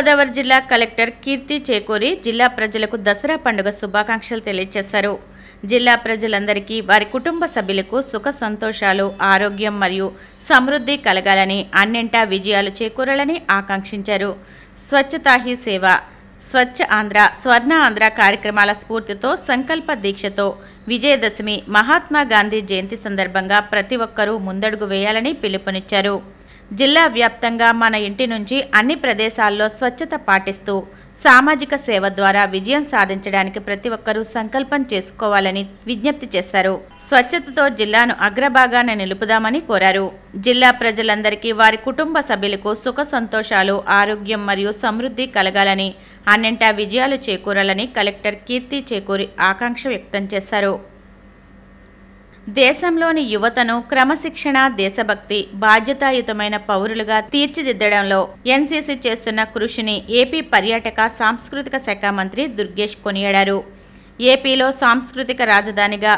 గోదావరి జిల్లా కలెక్టర్ కీర్తి చేకూరి జిల్లా ప్రజలకు దసరా పండుగ శుభాకాంక్షలు తెలియజేశారు. జిల్లా ప్రజలందరికీ వారి కుటుంబ సభ్యులకు సుఖ సంతోషాలు, ఆరోగ్యం మరియు సమృద్ధి కలగాలని, అన్నింటా విజయాలు చేకూరాలని ఆకాంక్షించారు. స్వచ్ఛతా హీ సేవ, స్వచ్ఛ ఆంధ్ర, స్వర్ణ ఆంధ్ర కార్యక్రమాల స్ఫూర్తితో సంకల్ప దీక్షతో విజయదశమి మహాత్మా గాంధీ జయంతి సందర్భంగా ప్రతి ఒక్కరూ ముందడుగు వేయాలని పిలుపునిచ్చారు. జిల్లా వ్యాప్తంగా మన ఇంటి నుంచి అన్ని ప్రదేశాల్లో స్వచ్ఛత పాటిస్తూ సామాజిక సేవ ద్వారా విజయం సాధించడానికి ప్రతి ఒక్కరూ సంకల్పం చేసుకోవాలని విజ్ఞప్తి చేశారు. స్వచ్ఛతతో జిల్లాను అగ్రభాగాన నిలుపుదామని కోరారు. జిల్లా ప్రజలందరికీ వారి కుటుంబ సభ్యులకు సుఖ సంతోషాలు, ఆరోగ్యం మరియు సమృద్ధి కలగాలని, అన్నింటా విజయాలు చేకూరాలని కలెక్టర్ కీర్తి చేకూరి ఆకాంక్ష వ్యక్తం చేశారు. దేశంలోని యువతను క్రమశిక్షణ, దేశభక్తి, బాధ్యతాయుతమైన పౌరులుగా తీర్చిదిద్దడంలో ఎన్సీసీ చేస్తున్న కృషిని ఏపీ పర్యాటక సాంస్కృతిక శాఖ మంత్రి దుర్గేష్ కొనియాడారు. ఏపీలో సాంస్కృతిక రాజధానిగా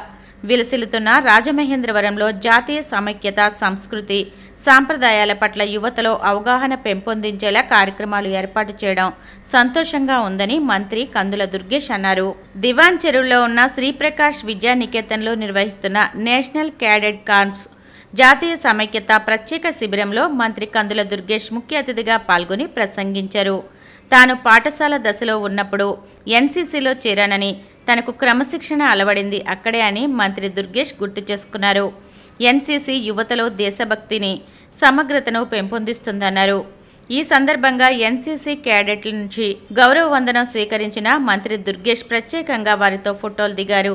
విలసిల్లుతున్న రాజమహేంద్రవరంలో జాతీయ సమైక్యత, సంస్కృతి, సాంప్రదాయాల పట్ల యువతలో అవగాహన పెంపొందించేలా కార్యక్రమాలు ఏర్పాటు చేయడం సంతోషంగా ఉందని మంత్రి కందుల దుర్గేష్ అన్నారు. దివాన్ చెరువులో ఉన్న శ్రీప్రకాష్ విద్యానికేతన్లో నిర్వహిస్తున్న నేషనల్ క్యాడెట్ కార్ప్స్ జాతీయ సమైక్యత ప్రత్యేక శిబిరంలో మంత్రి కందుల దుర్గేష్ ముఖ్య అతిథిగా పాల్గొని ప్రసంగించారు. తాను పాఠశాల దశలో ఉన్నప్పుడు ఎన్సీసీలో చేరానని, తనకు క్రమశిక్షణ అలవడింది అక్కడే అని మంత్రి దుర్గేష్ గుర్తు చేసుకున్నారు. ఎన్సీసీ యువతలో దేశభక్తిని, సమగ్రతను పెంపొందిస్తుందన్నారు. ఈ సందర్భంగా ఎన్సీసీ క్యాడెట్ల నుంచి గౌరవ వందనం స్వీకరించిన మంత్రి దుర్గేష్ ప్రత్యేకంగా వారితో ఫోటోలు దిగారు.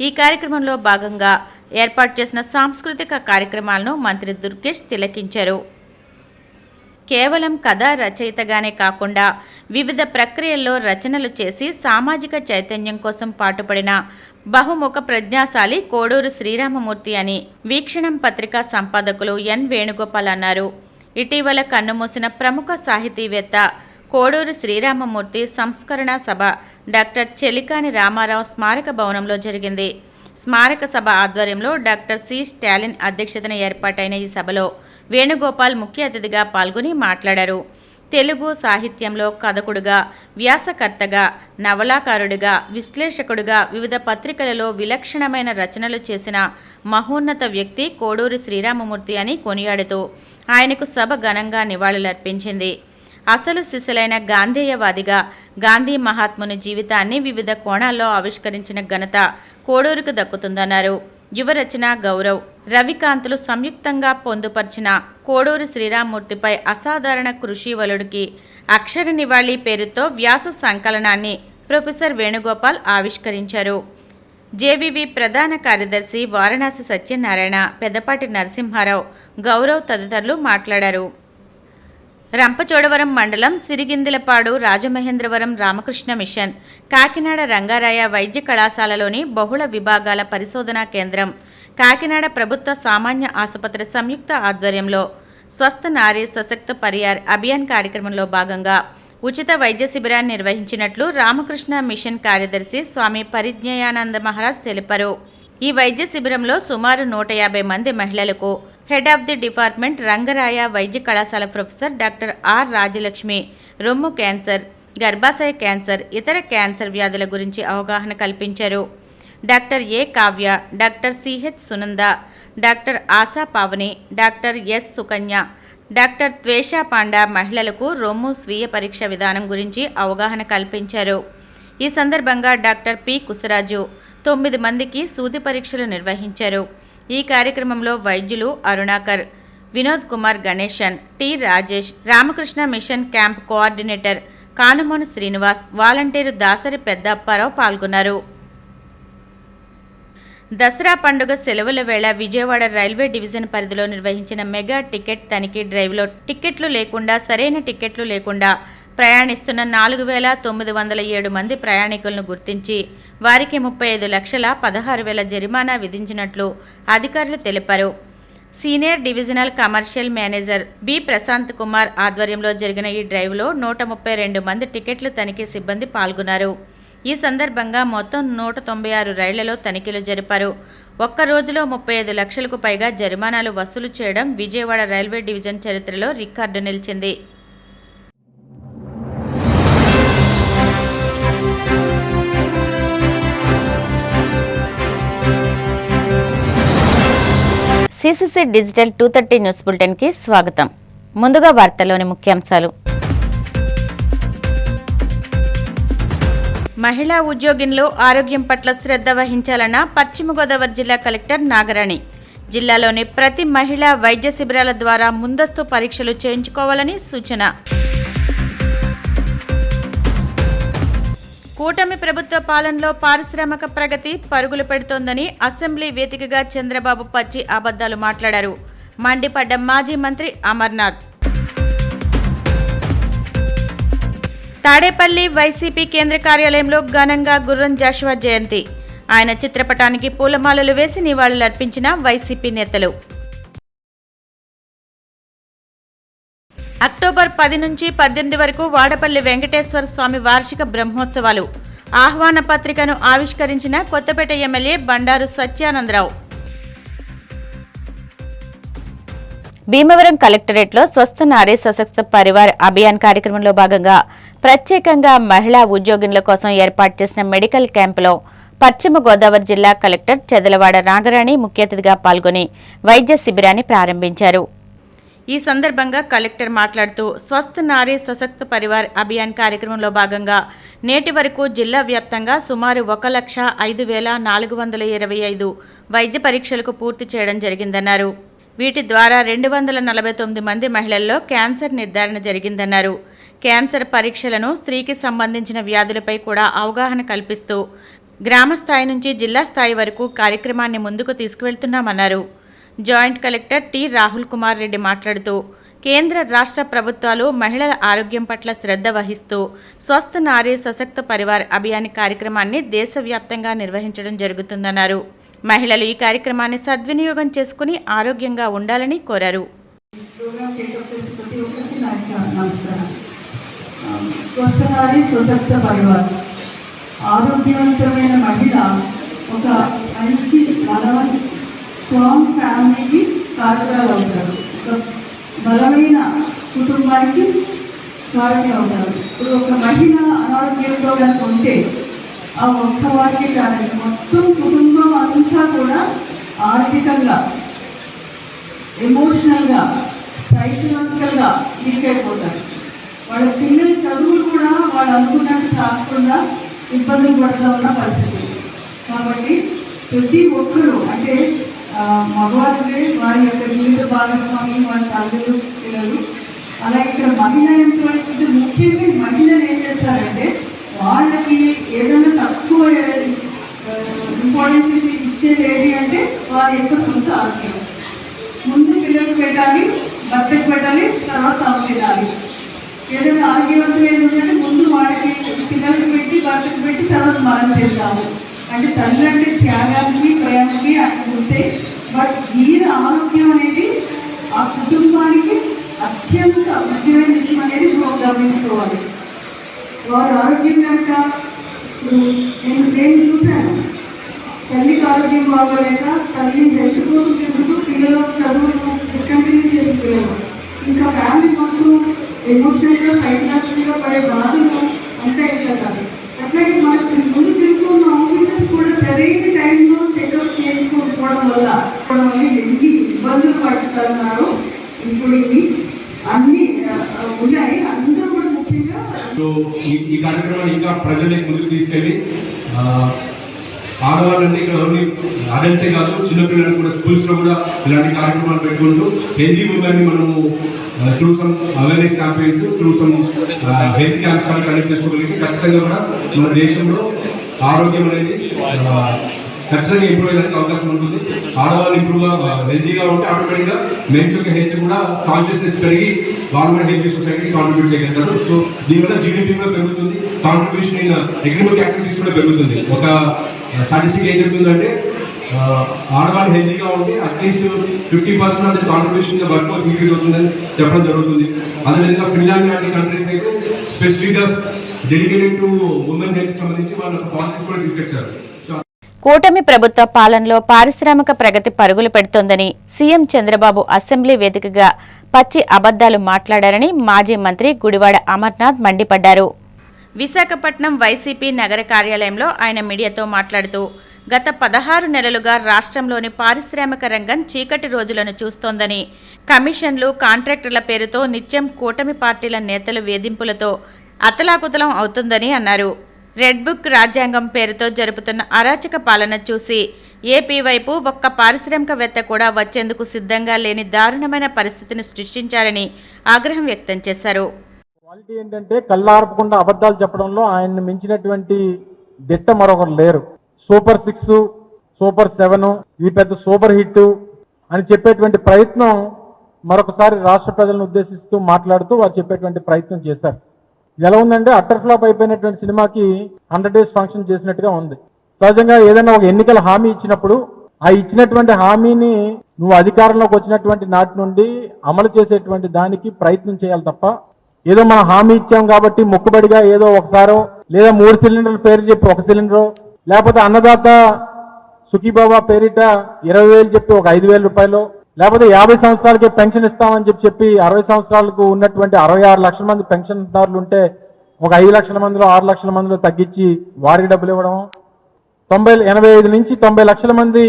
ఈ కార్యక్రమంలో భాగంగా ఏర్పాటు చేసిన సాంస్కృతిక కార్యక్రమాలను మంత్రి దుర్గేష్ తిలకించారు. కేవలం కథా రచయితగానే కాకుండా వివిధ ప్రక్రియల్లో రచనలు చేసి సామాజిక చైతన్యం కోసం పాటుపడిన బహుముఖ ప్రజ్ఞాశాలి కోడూరు శ్రీరామమూర్తి అని వీక్షణం పత్రికా సంపాదకులు ఎన్ వేణుగోపాల్ అన్నారు. ఇటీవల కన్నుమూసిన ప్రముఖ సాహితీవేత్త కోడూరు శ్రీరామమూర్తి సంస్కరణ సభ డాక్టర్ చెలికాని రామారావు స్మారక భవనంలో జరిగింది. స్మారక సభ ఆధ్వర్యంలో డాక్టర్ సి స్టాలిన్ అధ్యక్షతన ఏర్పాటైన ఈ సభలో వేణుగోపాల్ ముఖ్య అతిథిగా పాల్గొని మాట్లాడారు. తెలుగు సాహిత్యంలో కథకుడుగా, వ్యాసకర్తగా, నవలాకారుడిగా, విశ్లేషకుడుగా వివిధ పత్రికలలో విలక్షణమైన రచనలు చేసిన మహోన్నత వ్యక్తి కోడూరి శ్రీరామమూర్తి అని కొనియాడుతూ ఆయనకు సభ ఘనంగా నివాళులర్పించింది. అసలు సిసలైన గాంధేయవాదిగా గాంధీ మహాత్ముని జీవితాన్ని వివిధ కోణాల్లో ఆవిష్కరించిన ఘనత కోడూరుకు దక్కుతుందన్నారు. యువరచన గౌరవ్, రవికాంతులు సంయుక్తంగా పొందుపర్చిన కోడూరు శ్రీరామమూర్తిపై అసాధారణ కృషి వలుడికి అక్షర నివాళి పేరుతో వ్యాస సంకలనాన్ని ప్రొఫెసర్ వేణుగోపాల్ ఆవిష్కరించారు. జేవీవి ప్రధాన కార్యదర్శి వారణాసి సత్యనారాయణ, పెద్దపాటి నరసింహారావు, గౌరవ్ తదితరులు మాట్లాడారు. రంపచోడవరం మండలం సిరిగిందిలపాడు రాజమహేంద్రవరం రామకృష్ణ మిషన్, కాకినాడ రంగారాయ వైద్య కళాశాలలోని బహుళ విభాగాల పరిశోధనా కేంద్రం, కాకినాడ ప్రభుత్వ సామాన్య ఆసుపత్రి సంయుక్త ఆధ్వర్యంలో స్వస్థ నారీ సశక్త పరియార్ అభియాన్ కార్యక్రమంలో భాగంగా ఉచిత వైద్య శిబిరాన్ని నిర్వహించినట్లు రామకృష్ణ మిషన్ కార్యదర్శి స్వామి పరిజ్ఞయానంద మహారాజ్ తెలిపారు. ఈ వైద్య శిబిరంలో సుమారు 150 మంది మహిళలకు head of the department Rangaraya వైద్య కళాశాల ప్రొఫెసర్ డాక్టర్ ఆర్ రాజలక్ష్మి రొమ్ము క్యాన్సర్, గర్భాశయ క్యాన్సర్, ఇతర క్యాన్సర్ వ్యాధుల గురించి అవగాహన కల్పించారు. Doctor A Kavya, doctor CH Sunanda, doctor Asha Pavani, doctor S Sukanya, doctor Tvesha Panda మహిళలకు రొమ్ము స్వీయ పరీక్ష విధానం గురించి అవగాహన కల్పించారు. ఈ సందర్భంగా డాక్టర్ పి కుసరాజు 9 మందికి సూది పరీక్షలు నిర్వహించారు. ఈ కార్యక్రమంలో వైద్యులు Arunakar, Vinod Kumar Ganesan, T Rajesh, Ramakrishna mission camp coordinator Kanumonu Srinivas, volunteer Dasari Pedda Apparao పాల్గొన్నారు. దసరా పండుగ సెలవుల వేళ విజయవాడ రైల్వే డివిజన్ పరిధిలో నిర్వహించిన మెగా టికెట్ తనిఖీ డ్రైవ్లో టికెట్లు లేకుండా, సరైన టికెట్లు లేకుండా ప్రయాణిస్తున్న 4,907 మంది ప్రయాణికులను గుర్తించి వారికి 35,16,000 జరిమానా విధించినట్లు అధికారులు తెలిపారు. Senior divisional commercial manager B Prashant Kumar ఆధ్వర్యంలో జరిగిన ఈ డ్రైవ్లో 132 మంది టికెట్లు తనిఖీ సిబ్బంది పాల్గొన్నారు. ఈ సందర్భంగా మొత్తం 196 రైళ్లలో తనిఖీలు జరిపారు. ఒక్క రోజులో 35 లక్షలకు పైగా జరిమానాలు వసూలు చేయడం విజయవాడ రైల్వే డివిజన్ చరిత్రలో రికార్డు నిలిచింది. సిసిసి డిజిటల్ 230 న్యూస్ బులెటిన్ కి స్వాగతం. ముందుగా వార్తల్లోని ముఖ్యాంశాలు. మహిళా ఉద్యోగినులు ఆరోగ్యం పట్ల శ్రద్ధ వహించాలన్న పశ్చిమ గోదావరి జిల్లా కలెక్టర్ నాగరాణి. జిల్లాలోని ప్రతి మహిళా వైద్య శిబిరాల ద్వారా ముందస్తు పరీక్షలు చేయించుకోవాలని సూచన. కూటమి ప్రభుత్వ పాలనలో పారిశ్రామిక ప్రగతి పరుగులు పెడుతోందని అసెంబ్లీ వేదికగా చంద్రబాబు పచ్చి అబద్దాలు మాట్లాడారు. మండిపడ్డ మాజీ మంత్రి అమర్నాథ్. తాడేపల్లి వైసీపీ కేంద్ర కార్యాలయంలో ఘనంగా గుర్రం జాషువా జయంతి. ఆయన చిత్రపటానికి పూలమాలలు వేసి నివాళులర్పించిన వైసీపీ నేతలు. అక్టోబర్ 10 నుంచి 18 వరకు వాడపల్లి వెంకటేశ్వర స్వామి వార్షిక బ్రహ్మోత్సవాలు. ఆహ్వాన పత్రికను ఆవిష్కరించిన కొత్తపేట ఎమ్మెల్యే బండారు సత్యానందరావు. భీమవరం కలెక్టరేట్లో స్వస్థ నారీ సశక్త పరివార్ అభియాన్ కార్యక్రమంలో భాగంగా ప్రత్యేకంగా మహిళా ఉద్యోగినుల కోసం ఏర్పాటు చేసిన మెడికల్ క్యాంపులో పశ్చిమ గోదావరి జిల్లా కలెక్టర్ చెదలవాడ నాగరాణి ముఖ్య అతిథిగా పాల్గొని వైద్య శిబిరాన్ని ప్రారంభించారు. ఈ సందర్భంగా కలెక్టర్ మాట్లాడుతూ స్వస్థ నారీ సశక్త పరివార్ అభియాన్ కార్యక్రమంలో భాగంగా నేటి వరకు జిల్లా వ్యాప్తంగా సుమారు 1,05,425 వైద్య పరీక్షలకు పూర్తి చేయడం జరిగిందన్నారు. వీటి ద్వారా 249 మంది మహిళల్లో క్యాన్సర్ నిర్ధారణ జరిగిందన్నారు. క్యాన్సర్ పరీక్షలను స్త్రీకి సంబంధించిన వ్యాధులపై కూడా అవగాహన కల్పిస్తూ గ్రామ స్థాయి నుంచి జిల్లా స్థాయి వరకు కార్యక్రమాన్ని ముందుకు తీసుకువెళ్తున్నామన్నారు. Joint collector T Rahul Kumar Reddy మాట్లాడుతూ కేంద్ర రాష్ట్ర ప్రభుత్వాలు మహిళల ఆరోగ్యం పట్ల శ్రద్ధ వహిస్తూ స్వస్థ నారీ సశక్త పరివార్ అభియాన్ కార్యక్రమాన్ని దేశవ్యాప్తంగా నిర్వహించడం జరుగుతుందన్నారు. మహిళలు ఈ కార్యక్రమాన్ని సద్వినియోగం చేసుకుని ఆరోగ్యంగా ఉండాలని కోరారు. ఆరోగ్యవంతమైన మహిళ ఒక మంచి స్ట్రాంగ్ ఫ్యామిలీకి కారకురాలు అవుతారు. ఒక బలమైన కుటుంబానికి కారకులు అవుతారు. ఇప్పుడు ఒక మహిళ అనారోగ్యంతో కనుక ఉంటే ఆ ఒక్క వారికి కాదు, మొత్తం కుటుంబం అంతా కూడా ఆర్థికంగా, ఎమోషనల్గా, సైకలాజికల్గా వీకైపోతారు. వాళ్ళ పిల్లల చదువులు కూడా వాళ్ళు అనుకున్నట్టు కాకుండా ఇబ్బందులు పడుతూ ఉన్న పరిస్థితి. కాబట్టి ప్రతి ఒక్కరూ అంటే మగవాళ్ళే వారి యొక్క జీవిత భాగస్వామి, వాళ్ళ తల్లులు, పిల్లలు, అలాగే ఇక్కడ మహిళా ఎంప్లాయీస్ ముఖ్యంగా మహిళలు ఏం చేస్తారంటే వాళ్ళకి ఏదైనా తక్కువ ఇంపార్టెన్స్ ఇచ్చేది ఏది అంటే వారి యొక్క సొంత ఆరోగ్యం. ముందు పిల్లలకు పెట్టాలి, భర్తకు పెట్టాలి, తర్వాత తాము తినాలి. ఏదైనా ఆరోగ్యవంతం ఏంటంటే ముందు వాళ్ళకి పిల్లలకు పెట్టి భర్తకు పెట్టి తర్వాత మనం చేద్దాము అంటే తల్లి అంటే త్యాగానికి ప్రయాణానికి అనుకుంటే. బట్ వీరి ఆరోగ్యం అనేది ఆ కుటుంబానికి అత్యంత ముఖ్యమైన విషయం అనేది గమనించుకోవాలి. వారి ఆరోగ్యం కనుక నేను చూశాను, తల్లికి ఆరోగ్యం బాగోలేక తల్లి హెల్త్ కోసం తిరుగుతూ పిల్లలు చదువులు డిస్కంటిన్యూ చేసిన పిల్లలు ఇంకా ఫ్యామిలీ మొత్తం ఎమోషనల్గా సైకలాజికల్గా పడే బాధలు అంతే కదా. అట్లాగే మనకు ముందు తిరుగుతున్న ఆఫీసర్స్ కూడా సరైన టైంలో చెకప్ చేయించుకోకపోవడం వల్ల ఎన్ని ఇబ్బందులు పడుతున్నారు. ఇప్పుడు ఇవి అన్ని ఉన్నాయి. అందరూ కూడా ముఖ్యంగా ఈ కార్యక్రమాన్ని ఇంకా ప్రజలకు ముందుకు తీసుకెళ్ళి ఆడవాళ్ళంటే ఇక్కడ ఓన్లీ అడల్ట్సే కాదు, చిన్నపిల్లలు కూడా స్కూల్స్లో కూడా ఇలాంటి కార్యక్రమాలు పెట్టుకుంటూ హెల్తీ ఉమెన్ని మనము through some awareness campaigns, through some health camps కానీ కండక్ట్ చేసుకోగలిగితే ఖచ్చితంగా కూడా మన దేశంలో ఆరోగ్యం అనేది ఖచ్చితంగా ఇంప్రూవ్ అయ్యేందుకు అవకాశం ఉంటుంది. ఆడవాళ్ళు ఇంప్రూవ్గా హెల్తీగా ఉంటే ఆటోమేటిక్గా మెన్స్ యొక్క హెల్త్ కూడా కాన్షియస్నెస్ పెరిగి వాళ్ళు కూడా హెల్తీ సొసైటీకి కాంట్రిబ్యూట్ చేయగలుగుతారు. సో దీనివల్ల జీడిపి కూడా పెరుగుతుంది, కాంట్రిబ్యూషన్ ఇన్ ఎకనామిక్ యాక్టివిటీస్ కూడా పెరుగుతుంది. ఒక స్టాటిస్టిక్ ఏం చెప్తుందంటే ఆడవాళ్ళు హెల్తీగా ఉంటే at least 50% of the contribution work force increase అవుతుందని చెప్పడం జరుగుతుంది. అదేవిధంగా ఫిన్లాండ్ లాంటి కంట్రీస్ అయితే స్పెసిఫిక్గా డెడికేటెడ్ టు ఉమెన్ హెల్త్ సంబంధించి వాళ్ళ పాలసీస్ కూడా తీసుకొచ్చారు. కూటమి ప్రభుత్వ పాలనలో పారిశ్రామిక ప్రగతి పరుగులు పెడుతోందని సీఎం చంద్రబాబు అసెంబ్లీ వేదికగా పచ్చి అబద్దాలు మాట్లాడారని మాజీ మంత్రి గుడివాడ అమర్నాథ్ మండిపడ్డారు. విశాఖపట్నం వైసీపీ నగర కార్యాలయంలో ఆయన మీడియాతో మాట్లాడుతూ గత 16 నెలలుగా రాష్ట్రంలోని పారిశ్రామిక రంగం చీకటి రోజులను చూస్తోందని, కమిషన్లు, కాంట్రాక్టర్ల పేరుతో నిత్యం కూటమి పార్టీల నేతల వేధింపులతో అతలాకుతలం అవుతుందని అన్నారు. రెడ్ బుక్ రాజ్యాంగం పేరుతో జరుపుతున్న అరాచక పాలన చూసి ఏపీ వైపు ఒక్క పారిశ్రామికవేత్త కూడా వచ్చేందుకు సిద్ధంగా లేని దారుణమైన పరిస్థితిని సృష్టించారని ఆగ్రహం వ్యక్తం చేశారు. క్వాలిటీ ఏంటంటే కళ్ళార్పకుండా అబద్ధాలు చెప్పడంలో ఆయన్ని మించినటువంటి దిట్ట మరొకరు లేరు. సూపర్ 6, సూపర్ 7, ఇది పెద్ద సూపర్ హిట్ అని చెప్పేటువంటి ప్రయత్నం మరొకసారి రాష్ట్ర ప్రజలను ఉద్దేశిస్తూ మాట్లాడుతూ వారు చెప్పేటువంటి ప్రయత్నం చేశారు. ఎలా ఉందంటే అట్టర్ ఫ్లాప్ అయిపోయినటువంటి సినిమాకి 100 days ఫంక్షన్ చేసినట్టుగా ఉంది. సహజంగా ఏదైనా ఒక ఎన్నికల హామీ ఇచ్చినప్పుడు ఆ ఇచ్చినటువంటి హామీని నువ్వు అధికారంలోకి వచ్చినటువంటి నాటి నుండి అమలు చేసేటువంటి దానికి ప్రయత్నం చేయాలి తప్ప, ఏదో మనం హామీ ఇచ్చాం కాబట్టి మొక్కుబడిగా ఏదో ఒకసారో లేదా 3 సిలిండర్ల పేరు చెప్పి 1 సిలిండరో, లేకపోతే అన్నదాత సుఖీబాబా పేరిట 20,000 చెప్పి ఒక 5,000 రూపాయలు, లేకపోతే 50 సంవత్సరాలకే పెన్షన్ ఇస్తామని చెప్పి 60 సంవత్సరాలకు ఉన్నటువంటి 66 లక్షల మంది పెన్షన్దారులు ఉంటే ఒక 5 లక్షల మందిలో 6 లక్షల మందిలో తగ్గించి వారికి డబ్బులు ఇవ్వడం, 85 నుంచి 90 లక్షల మంది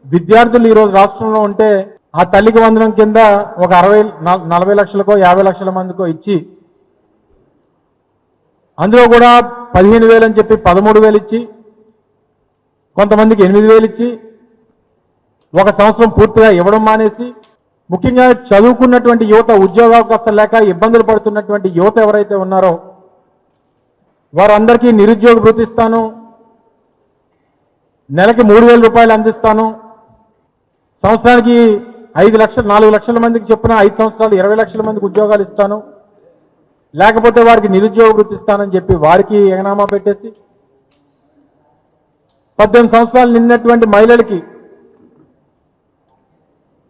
విద్యార్థులు ఈరోజు రాష్ట్రంలో ఉంటే ఆ తల్లికి వందనం కింద ఒక 40 లక్షలకో 50 లక్షల మందికో ఇచ్చి, అందులో కూడా 15,000 అని చెప్పి 13,000 ఇచ్చి, కొంతమందికి 8,000 ఇచ్చి, ఒక సంవత్సరం పూర్తిగా ఇవ్వడం మానేసి, ముఖ్యంగా చదువుకున్నటువంటి యువత, ఉద్యోగావకాశాలు లేక ఇబ్బందులు పడుతున్నటువంటి యువత ఎవరైతే ఉన్నారో వారందరికీ నిరుద్యోగ భృతి ఇస్తాను, నెలకి 3,000 రూపాయలు అందిస్తాను, సంవత్సరానికి 4 లక్షల మందికి చొప్పున 5 సంవత్సరాలు 20 లక్షల మందికి ఉద్యోగాలు ఇస్తాను, లేకపోతే వారికి నిరుద్యోగ వృత్తి ఇస్తానని చెప్పి వారికి ఎగనామా పెట్టేసి, 18 సంవత్సరాలు నిన్నటువంటి మహిళలకి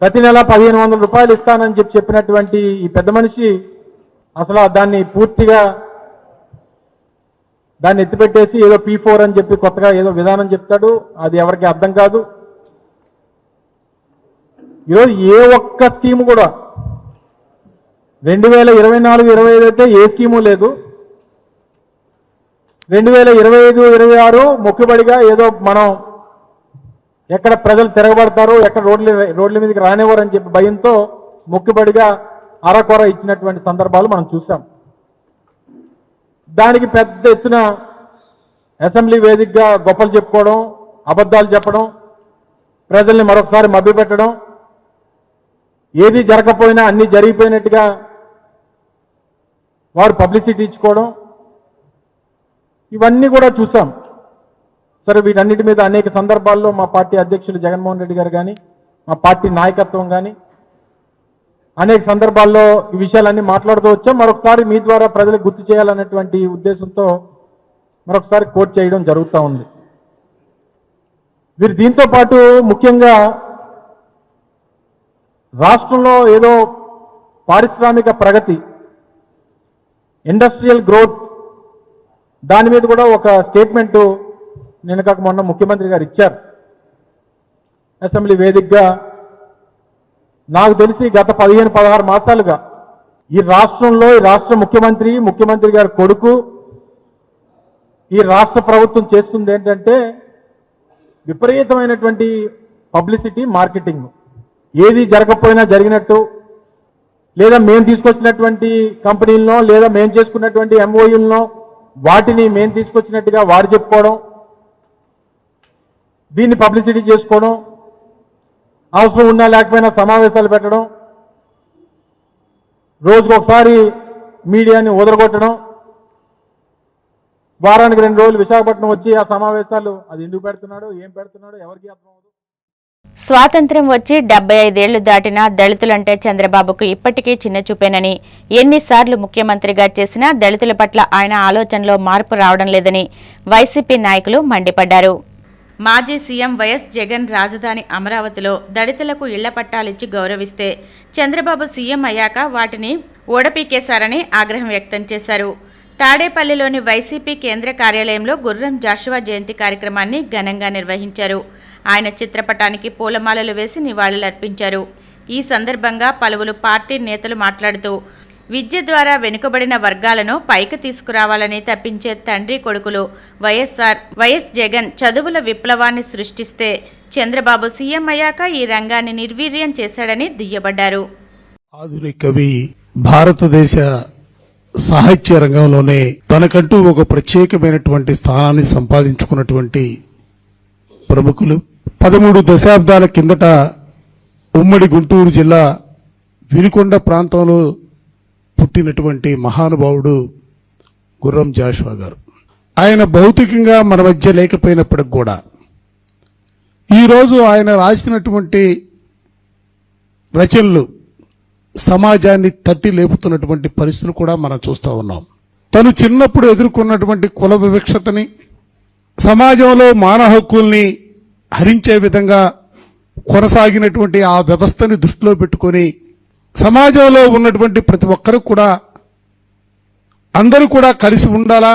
ప్రతి నెల 1,500 రూపాయలు ఇస్తానని చెప్పినటువంటి ఈ పెద్ద మనిషి అసలు దాన్ని పూర్తిగా దాన్ని ఎత్తిపెట్టేసి ఏదో P4 అని చెప్పి కొత్తగా ఏదో విధానం చెప్తాడు. అది ఎవరికి అర్థం కాదు. ఈరోజు ఏ ఒక్క స్కీము కూడా 2024-25 అయితే ఏ స్కీము లేదు. 2025-26 మొక్కుబడిగా ఏదో మనం ఎక్కడ ప్రజలు తిరగబడతారు, ఎక్కడ రోడ్ల మీదకి రానివ్వరు అని చెప్పి భయంతో మొక్కుబడిగా అరకొర ఇచ్చినటువంటి సందర్భాలు మనం చూసాం. దానికి పెద్ద ఎత్తున అసెంబ్లీ వేదికగా గొప్పలు చెప్పుకోవడం, అబద్ధాలు చెప్పడం, ప్రజల్ని మరొకసారి మభ్యపెట్టడం, ఏది జరగకపోయినా అన్ని జరిగిపోయినట్టుగా వారు పబ్లిసిటీ ఇచ్చుకోవడం, ఇవన్నీ కూడా చూసాం. సరే, వీటన్నిటి మీద అనేక సందర్భాల్లో మా పార్టీ అధ్యక్షులు జగన్మోహన్ రెడ్డి గారు కానీ, మా పార్టీ నాయకత్వం కానీ అనేక సందర్భాల్లో ఈ విషయాలన్నీ మాట్లాడుతూ వచ్చాం. మరొకసారి మీ ద్వారా ప్రజలకు గుర్తు చేయాలనేటువంటి ఉద్దేశంతో మరొకసారి కోట్ చేయడం జరుగుతూ ఉంది. వీరు దీంతో పాటు ముఖ్యంగా రాష్ట్రంలో ఏదో పారిశ్రామిక ప్రగతి, ఇండస్ట్రియల్ గ్రోత్, దాని మీద కూడా ఒక స్టేట్మెంట్ నేను కాక మొన్న ముఖ్యమంత్రి గారు ఇచ్చారు అసెంబ్లీ వేదికగా. నాకు తెలిసి గత 15-16 మాసాలుగా ఈ రాష్ట్రంలో ఈ రాష్ట్ర ముఖ్యమంత్రి గారి కొడుకు, ఈ రాష్ట్ర ప్రభుత్వం చేస్తుంది ఏంటంటే విపరీతమైనటువంటి పబ్లిసిటీ, మార్కెటింగ్. ఏది జరగకపోయినా జరిగినట్టు, లేదా మేము తీసుకొచ్చినటువంటి కంపెనీలను లేదా మేము చేసుకున్నటువంటి MOUలను వాటిని మేము తీసుకొచ్చినట్టుగా వారు చెప్పుకోవడం, దీన్ని పబ్లిసిటీ చేసుకోవడం, అవసరం ఉన్నా లేకపోయినా సమావేశాలు పెట్టడం, రోజుకు ఒకసారి మీడియాని వదలగొట్టడం, వారానికి 2 రోజులు విశాఖపట్నం వచ్చి ఆ సమావేశాలు అది ఎందుకు పెడుతున్నాడో ఏం పెడుతున్నాడో ఎవరికి అర్థం అవ్వదు. స్వాతంత్ర్యం వచ్చి 75 ఏళ్లు దాటినా దళితులంటే చంద్రబాబుకు ఇప్పటికీ చిన్నచూపేనని, ఎన్నిసార్లు ముఖ్యమంత్రిగా చేసినా దళితుల పట్ల ఆయన ఆలోచనలో మార్పు రావడం లేదని వైసీపీ నాయకులు మండిపడ్డారు. మాజీ సీఎం వైఎస్ జగన్ రాజధాని అమరావతిలో దళితులకు ఇళ్ల పట్టాలిచ్చి గౌరవిస్తే చంద్రబాబు సీఎం అయ్యాక వాటిని ఓడపీకేశారని ఆగ్రహం వ్యక్తం చేశారు. తాడేపల్లిలోని వైసీపీ కేంద్ర కార్యాలయంలో గుర్రం జాషువా జయంతి కార్యక్రమాన్ని ఘనంగా నిర్వహించారు. ఆయన చిత్రపటానికి పూలమాలలు వేసి నివాళులర్పించారు. ఈ సందర్భంగా పలువురు పార్టీ నేతలు మాట్లాడుతూ విద్య ద్వారా వెనుకబడిన వర్గాలను పైకి తీసుకురావాలని తప్పించే తండ్రి కొడుకులు వైఎస్ జగన్ చదువుల విప్లవాన్ని సృష్టిస్తే చంద్రబాబు సీఎం అయ్యాక ఈ రంగాన్ని నిర్వీర్యం చేశాడని దుయ్యబడ్డారు. ఆధునిక కవి భారతదేశ సాహిత్య రంగంలోనే తనకంటూ ఒక ప్రత్యేకమైనటువంటి స్థానాన్ని సంపాదించుకున్నటువంటి ప్రముఖులు. 13 దశాబ్దాల కిందట ఉమ్మడి గుంటూరు జిల్లా వినుకొండ ప్రాంతంలో పుట్టినటువంటి మహానుభావుడు గుర్రం జాషువా గారు. ఆయన భౌతికంగా మన మధ్య లేకపోయినప్పటికి కూడా ఈరోజు ఆయన రాసినటువంటి రచనలు సమాజాన్ని తట్టి లేపుతున్నటువంటి పరిస్థితులు కూడా మనం చూస్తూ ఉన్నాం. తను చిన్నప్పుడు ఎదుర్కొన్నటువంటి కుల వివక్షతని, సమాజంలో మానవ హక్కుల్ని హరించే విధంగా కొనసాగినటువంటి ఆ వ్యవస్థని దృష్టిలో పెట్టుకొని సమాజంలో ఉన్నటువంటి ప్రతి ఒక్కరు కూడా అందరూ కూడా కలిసి ఉండాలా,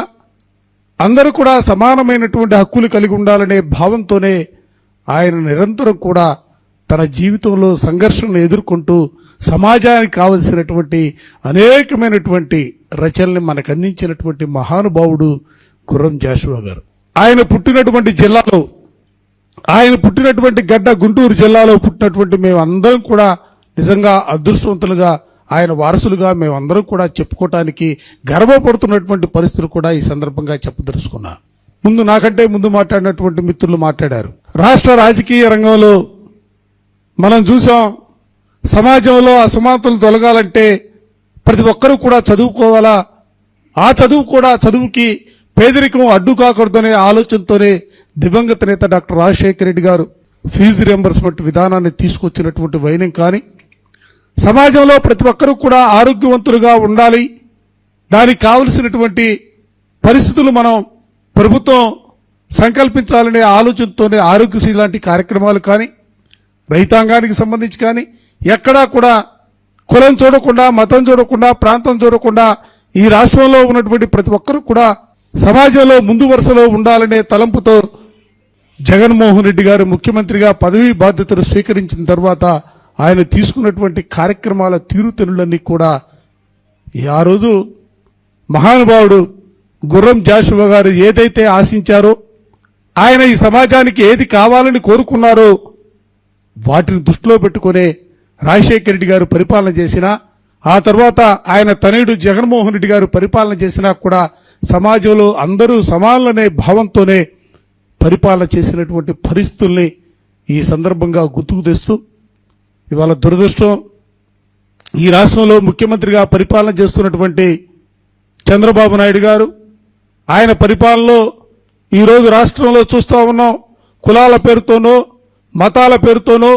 అందరూ కూడా సమానమైనటువంటి హక్కులు కలిగి ఉండాలనే భావంతోనే ఆయన నిరంతరం కూడా తన జీవితంలో సంఘర్షణను ఎదుర్కొంటూ సమాజానికి కావలసినటువంటి అనేకమైనటువంటి రచనల్ని మనకు అందించినటువంటి మహానుభావుడు గుర్రం జాషువా గారు. ఆయన పుట్టినటువంటి గడ్డ గుంటూరు జిల్లాలో పుట్టినటువంటి మేమందరం కూడా నిజంగా అదృష్టవంతులుగా, ఆయన వారసులుగా మేమందరం కూడా చెప్పుకోవటానికి గర్వపడుతున్నటువంటి పరిస్థితులు కూడా ఈ సందర్భంగా చెప్పదలుచుకున్నా. నాకంటే ముందు మాట్లాడినటువంటి మిత్రులు మాట్లాడారు. రాష్ట్ర రాజకీయ రంగంలో మనం చూసాం, సమాజంలో అసమానతలు తొలగాలంటే ప్రతి ఒక్కరూ కూడా చదువుకోవాలా, ఆ చదువుకి పేదరికం అడ్డు కాకూడదనే ఆలోచనతోనే దివంగత నేత డాక్టర్ రాజశేఖర రెడ్డి గారు ఫీజు రియంబర్స్మెంట్ విధానాన్ని తీసుకొచ్చినటువంటి వైనం కానీ, సమాజంలో ప్రతి ఒక్కరూ కూడా ఆరోగ్యవంతులుగా ఉండాలి, దానికి కావలసినటువంటి పరిస్థితులు మనం ప్రభుత్వం సంకల్పించాలనే ఆలోచనతోనే ఆరోగ్యశ్రీ లాంటి కార్యక్రమాలు కానీ, రైతాంగానికి సంబంధించి కానీ ఎక్కడా కూడా కులం చూడకుండా, మతం చూడకుండా, ప్రాంతం చూడకుండా ఈ రాష్ట్రంలో ఉన్నటువంటి ప్రతి ఒక్కరూ కూడా సమాజంలో ముందు వరుసలో ఉండాలనే తలంపుతో జగన్మోహన్ రెడ్డి గారు ముఖ్యమంత్రిగా పదవీ బాధ్యతలు స్వీకరించిన తర్వాత ఆయన తీసుకున్నటువంటి కార్యక్రమాల తీరుతెన్నులన్నీ కూడా ఆ రోజు మహానుభావుడు గుర్రం జాషువా గారు ఏదైతే ఆశించారో, ఆయన ఈ సమాజానికి ఏది కావాలని కోరుకున్నారో వాటిని దృష్టిలో పెట్టుకునే రాజశేఖర రెడ్డి గారు పరిపాలన చేసినా, ఆ తర్వాత ఆయన తనయుడు జగన్మోహన్ రెడ్డి గారు పరిపాలన చేసినా కూడా సమాజంలో అందరూ సమానులనే భావంతోనే పరిపాలన చేసినటువంటి పరిస్థితుల్ని ఈ సందర్భంగా గుర్తుకు తెస్తూ, ఇవాళ దురదృష్టం ఈ రాష్ట్రంలో ముఖ్యమంత్రిగా పరిపాలన చేస్తున్నటువంటి చంద్రబాబు నాయుడు గారు, ఆయన పరిపాలనలో ఈరోజు రాష్ట్రంలో చూస్తూ ఉన్నాం, కులాల పేరుతోనో, మతాల పేరుతోనో,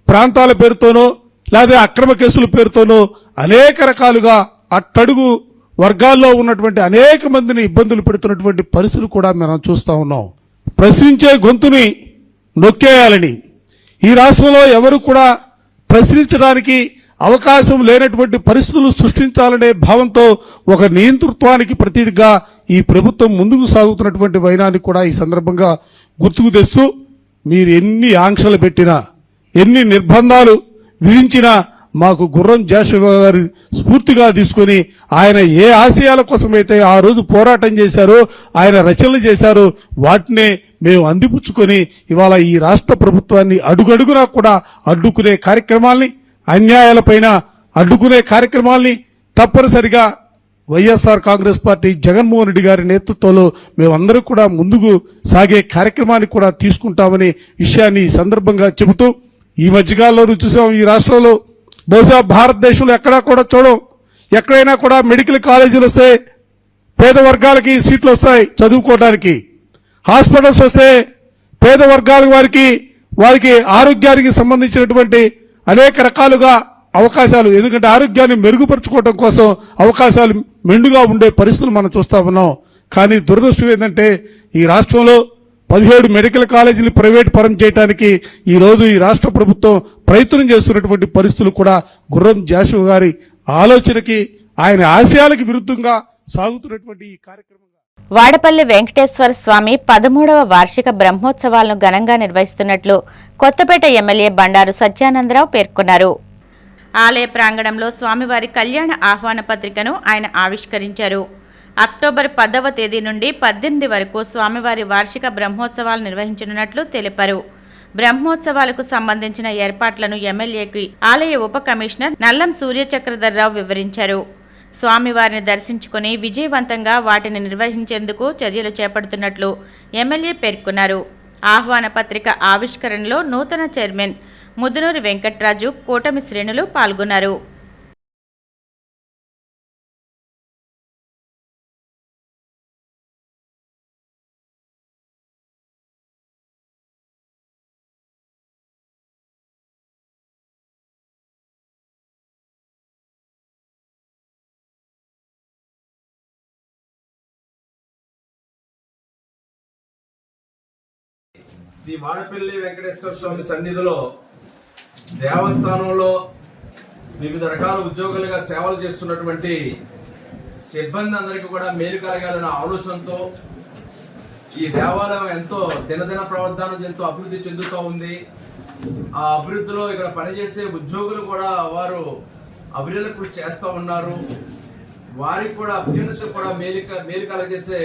ప్రాంతాల పేరుతోనో, లేదా అక్రమ కేసుల పేరుతోనో అనేక రకాలుగా అట్టడుగు వర్గాల్లో ఉన్నటువంటి అనేక మందిని ఇబ్బందులు పెడుతున్నటువంటి పరిస్థితులు కూడా మనం చూస్తూ ఉన్నాం. ప్రశ్నించే గొంతుని నొక్కేయాలని, ఈ రాష్ట్రంలో ఎవరు కూడా ప్రశ్నించడానికి అవకాశం లేనటువంటి పరిస్థితులు సృష్టించాలనే భావంతో ఒక నియంతృత్వానికి ప్రతీదిగా ఈ ప్రభుత్వం ముందుకు సాగుతున్నటువంటి వైనాన్ని కూడా ఈ సందర్భంగా గుర్తుకు తెస్తూ, మీరు ఎన్ని ఆంక్షలు పెట్టినా, ఎన్ని నిర్బంధాలు విధించినా మాకు గుర్రం జాషువా గారు స్ఫూర్తిగా తీసుకుని ఆయన ఏ ఆశయాల కోసమైతే ఆ రోజు పోరాటం చేశారో, ఆయన రచనలు చేశారో వాటినే మేము అందిపుచ్చుకొని ఇవాళ ఈ రాష్ట్ర ప్రభుత్వాన్ని అడుగడుగునా కూడా అడ్డుకునే కార్యక్రమాల్ని, అన్యాయాలపైన అడ్డుకునే కార్యక్రమాల్ని తప్పనిసరిగా వైఎస్ఆర్ కాంగ్రెస్ పార్టీ జగన్మోహన్ రెడ్డి గారి నేతృత్వంలో మేమందరూ కూడా ముందుకు సాగే కార్యక్రమాన్ని కూడా తీసుకుంటామనే విషయాన్ని ఈ సందర్భంగా చెబుతూ, ఈ మధ్యకాలంలో చూసాం ఈ రాష్ట్రంలో బహుశా భారతదేశంలో ఎక్కడా కూడా చూడం, ఎక్కడైనా కూడా మెడికల్ కాలేజీలు వస్తే పేద వర్గాలకి సీట్లు వస్తాయి చదువుకోవడానికి, హాస్పిటల్స్ వస్తే పేద వర్గాల వారికి ఆరోగ్యానికి సంబంధించినటువంటి అనేక రకాలుగా అవకాశాలు, ఎందుకంటే ఆరోగ్యాన్ని మెరుగుపరుచుకోవడం కోసం అవకాశాలు మెండుగా ఉండే పరిస్థితులు మనం చూస్తా ఉన్నాం. కానీ దురదృష్టం ఏంటంటే ఈ రాష్ట్రంలో 17 మెడికల్ కాలేజీలు ప్రైవేట్ పరం చేయడానికి ఈ రోజు ఈ రాష్ట్ర ప్రభుత్వం ప్రయత్నం చేస్తున్నటువంటి పరిస్థితులు కూడా గుర్రం జాషువా గారి ఆలోచనకి, ఆయన ఆశయాలకు విరుద్ధంగా సాగుతున్నటువంటి ఈ కార్యక్రమం. వాడపల్లి వెంకటేశ్వర స్వామి 13వ వార్షిక బ్రహ్మోత్సవాలను ఘనంగా నిర్వహిస్తున్నట్లు కొత్తపేట ఎమ్మెల్యే బండారు సత్యానందరావు పేర్కొన్నారు. ఆలయ ప్రాంగణంలో స్వామివారి కళ్యాణ ఆహ్వాన పత్రికను ఆయన ఆవిష్కరించారు. అక్టోబర్ 10వ తేదీ నుండి 18 వరకు స్వామివారి వార్షిక బ్రహ్మోత్సవాలు నిర్వహించనున్నట్లు తెలిపారు. బ్రహ్మోత్సవాలకు సంబంధించిన ఏర్పాట్లను ఎమ్మెల్యేకి ఆలయ ఉప కమిషనర్ నల్లం సూర్యచక్రధర్రావు వివరించారు. స్వామివారిని దర్శించుకుని విజయవంతంగా వాటిని నిర్వహించేందుకు చర్యలు చేపడుతున్నట్లు ఎమ్మెల్యే పేర్కొన్నారు. ఆహ్వాన పత్రిక ఆవిష్కరణలో నూతన చైర్మన్ ముదునూరి వెంకట్రాజు, కూటమి శ్రేణులు పాల్గొన్నారు. శ్రీ వాడపల్లి వెంకటేశ్వర స్వామి సన్నిధిలో దేవస్థానంలో వివిధ రకాల ఉద్యోగులుగా సేవలు చేస్తున్నటువంటి సిబ్బంది అందరికీ కూడా మేలు కలగాలనే ఆలోచనతో ఈ దేవాలయం ఎంతో దినదిన ప్రవర్ధనం ఎంతో అభివృద్ధి చెందుతూ ఉంది. ఆ అభివృద్ధిలో ఇక్కడ పనిచేసే ఉద్యోగులు కూడా వారు అభివృద్ధి కృషి చేస్తూ ఉన్నారు. వారికి కూడా అభ్యున్నతి కూడా మేలు కలగజేసే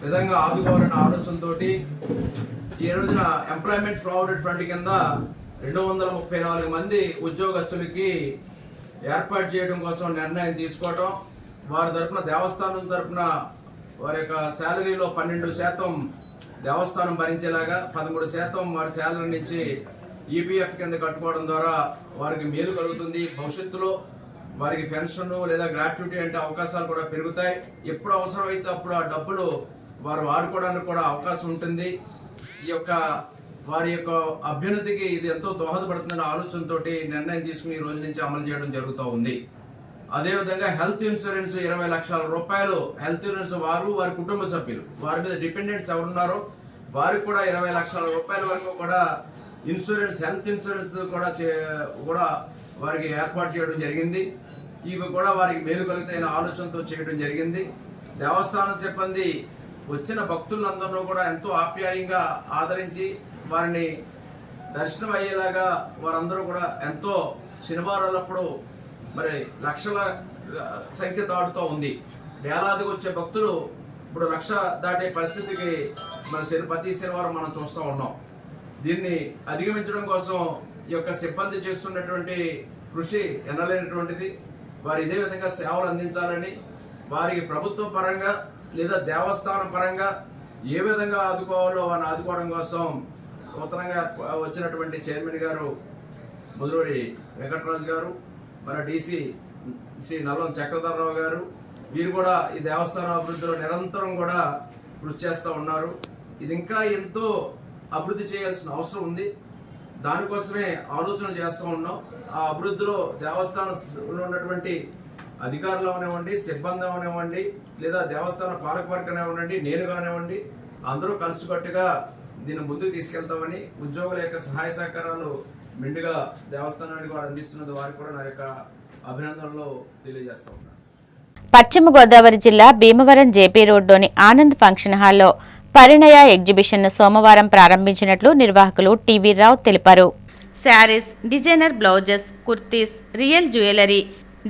విధంగా ఆదుకోవాలనే ఆలోచనతోటి ఈ రోజున ఎంప్లాయ్మెంట్ ప్రావిడెంట్ ఫండ్ కింద 234 మంది ఉద్యోగస్తులకి ఏర్పాటు చేయడం కోసం నిర్ణయం తీసుకోవటం, వారి తరఫున దేవస్థానం తరఫున వారి యొక్క శాలరీలో 12% దేవస్థానం భరించేలాగా 13% వారి శాలరీ నుంచి ఈపీఎఫ్ కింద కట్టుకోవడం ద్వారా వారికి మేలు కలుగుతుంది. భవిష్యత్తులో వారికి పెన్షన్ లేదా గ్రాట్యుటీ అంటే అవకాశాలు కూడా పెరుగుతాయి. ఎప్పుడు అవసరమైతే అప్పుడు ఆ డబ్బులు వారు వాడుకోవడానికి కూడా అవకాశం ఉంటుంది. ఈ యొక్క వారి యొక్క అభ్యున్నతికి ఇది ఎంతో దోహదపడుతుందనే ఆలోచనతో నిర్ణయం తీసుకుని ఈ రోజు నుంచి అమలు చేయడం జరుగుతూ ఉంది. అదేవిధంగా హెల్త్ ఇన్సూరెన్స్ 20 లక్షల రూపాయలు హెల్త్ ఇన్సూరెన్స్ వారి కుటుంబ సభ్యులు వారి మీద డిపెండెంట్స్ ఎవరున్నారో వారికి కూడా 20 లక్షల రూపాయల వరకు కూడా హెల్త్ ఇన్సూరెన్స్ కూడా వారికి ఏర్పాటు చేయడం జరిగింది. ఇవి కూడా వారికి మేలు కలుగుతాయనే ఆలోచనతో చేయడం జరిగింది. దేవస్థానం సిబ్బంది వచ్చిన భక్తులందరూ కూడా ఎంతో ఆప్యాయంగా ఆదరించి వారిని దర్శనం అయ్యేలాగా వారందరూ కూడా ఎంతో శనివారాలప్పుడు మరి లక్షల సంఖ్య దాటుతూ ఉంది. వేలాదికి వచ్చే భక్తులు ఇప్పుడు 1,00,000 దాటే పరిస్థితికి ప్రతి శనివారం మనం చూస్తూ ఉన్నాం. దీన్ని అధిగమించడం కోసం ఈ యొక్క సిబ్బంది చేస్తున్నటువంటి కృషి ఎనలేనటువంటిది. వారు ఇదే విధంగా సేవలు అందించాలని వారికి ప్రభుత్వ పరంగా లేదా దేవస్థానం పరంగా ఏ విధంగా ఆదుకోవాలో వారిని ఆదుకోవడం కోసం నూతనంగా వచ్చినటువంటి చైర్మన్ గారు ముదునూరి వెంకటరాజు గారు, మన డీసీ శ్రీ నల్లం చక్రధర్రావు గారు, వీరు కూడా ఈ దేవస్థానం అభివృద్ధిలో నిరంతరం కూడా కృషి చేస్తూ ఉన్నారు. ఇది ఇంకా ఎంతో అభివృద్ధి చేయాల్సిన అవసరం ఉంది. దానికోసమే ఆలోచన చేస్తూ ఉన్నాం. ఆ అభివృద్ధిలో దేవస్థానంలో ఉన్నటువంటి అధికారులు అవనివ్వండి, సిబ్బంది అవనివ్వండి, లేదా దేవస్థాన పాలకవర్గం అవనివ్వండి, నేను కానివ్వండి, అందరూ కలిసికట్టుగా దీన్ని ముందుకు తీసుకెళ్తామని ఉద్యోగుల యొక్క సహాయ సహకారాలు మెండుగా దేవస్థానానికి వారు అందిస్తున్నది వారికి కూడా నా యొక్క అభినందనలు తెలియజేస్తా ఉన్నాను. పశ్చిమ గోదావరి జిల్లా భీమవరం జేపీ రోడ్లోని ఆనంద్ ఫంక్షన్ హాల్లో పరిణయ ఎగ్జిబిషన్ను సోమవారం ప్రారంభించినట్లు నిర్వాహకులు టీవీ రావు తెలిపారు. Saris, designer blouses, kurtis, real jewellery,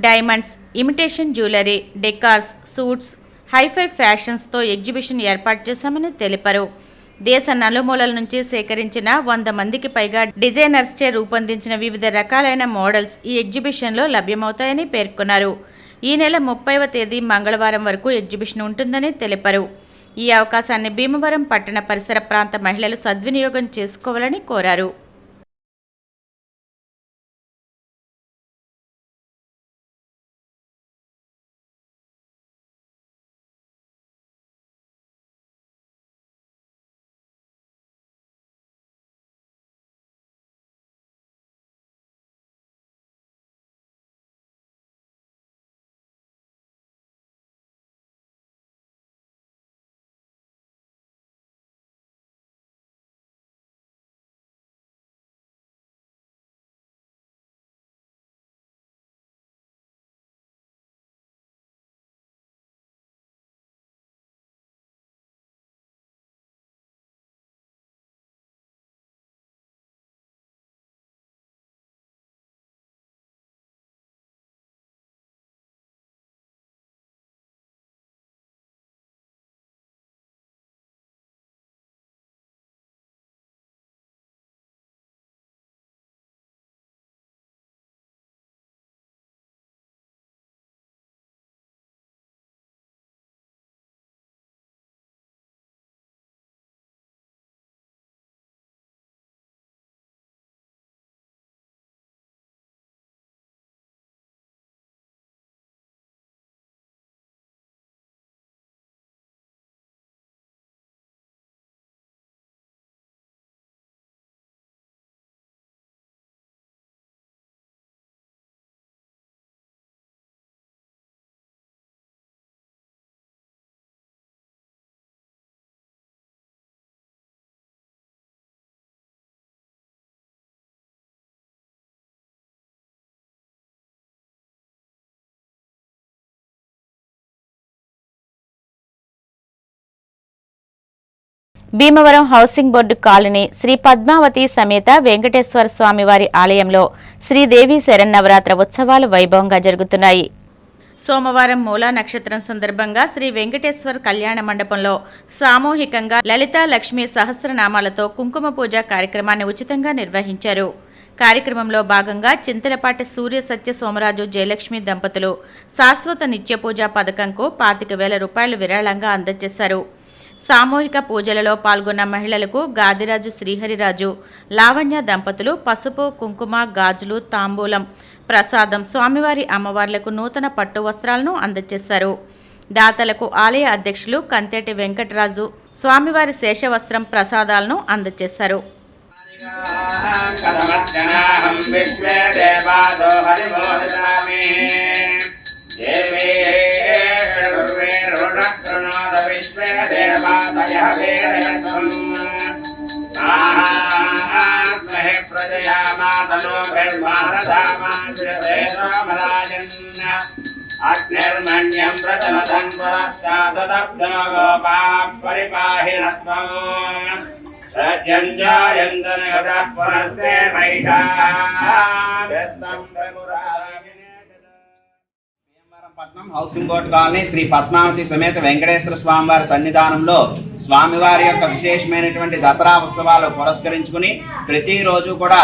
diamonds, imitation jewellery, decors, suits, hi fi ఫ్యాషన్స్తో ఎగ్జిబిషన్ ఏర్పాటు చేశామని తెలిపారు. దేశ నలుమూలల నుంచి సేకరించిన 100 మందికి పైగా డిజైనర్స్చే రూపొందించిన వివిధ రకాలైన మోడల్స్ ఈ ఎగ్జిబిషన్లో లభ్యమవుతాయని పేర్కొన్నారు. ఈ నెల 30వ తేదీ మంగళవారం వరకు ఎగ్జిబిషన్ ఉంటుందని తెలిపారు. ఈ అవకాశాన్ని భీమవరం పట్టణ పరిసర ప్రాంత మహిళలు సద్వినియోగం చేసుకోవాలని కోరారు. Bhimavaram housing board colony Sri Padmavati సమేత వెంకటేశ్వర స్వామివారి ఆలయంలో శ్రీదేవి శరన్నవరాత్రి ఉత్సవాలు వైభవంగా జరుగుతున్నాయి. సోమవారం మూలా నక్షత్రం సందర్భంగా శ్రీ వెంకటేశ్వర కళ్యాణ మండపంలో సామూహికంగా లలితా లక్ష్మీ సహస్రనామాలతో కుంకుమ పూజ కార్యక్రమాన్ని ఉచితంగా నిర్వహించారు. కార్యక్రమంలో భాగంగా చింతలపాటి సూర్య సత్య సోమరాజు జయలక్ష్మి దంపతులు శాశ్వత నిత్య పూజా పథకంకు 25,000 రూపాయలు విరాళంగా అందజేశారు. సామూహిక పూజలలో పాల్గొన్న మహిళలకు గాదిరాజు శ్రీహరిరాజు, లావణ్య దంపతులు పసుపు, కుంకుమ, గాజులు, తాంబూలం, ప్రసాదం, స్వామివారి అమ్మవార్లకు నూతన పట్టు వస్త్రాలను అందజేశారు. దాతలకు ఆలయ అధ్యక్షులు కంతేటి వెంకటరాజు స్వామివారి శేషవస్త్రం, ప్రసాదాలను అందజేశారు. అగ్నిర్మణ్యం ప్రథమతం పురస్కాదబ్దో గోపా పరిపాహి రస్మం సత్యంజాయందనగతః పునస్తే మహిషా వెత్తం పట్నం housing board colony Sri Padmavati సమేత వెంకటేశ్వర స్వామివారి సన్నిధానంలో స్వామివారి యొక్క విశేషమైనటువంటి దసరా ఉత్సవాలు పురస్కరించుకుని ప్రతిరోజు కూడా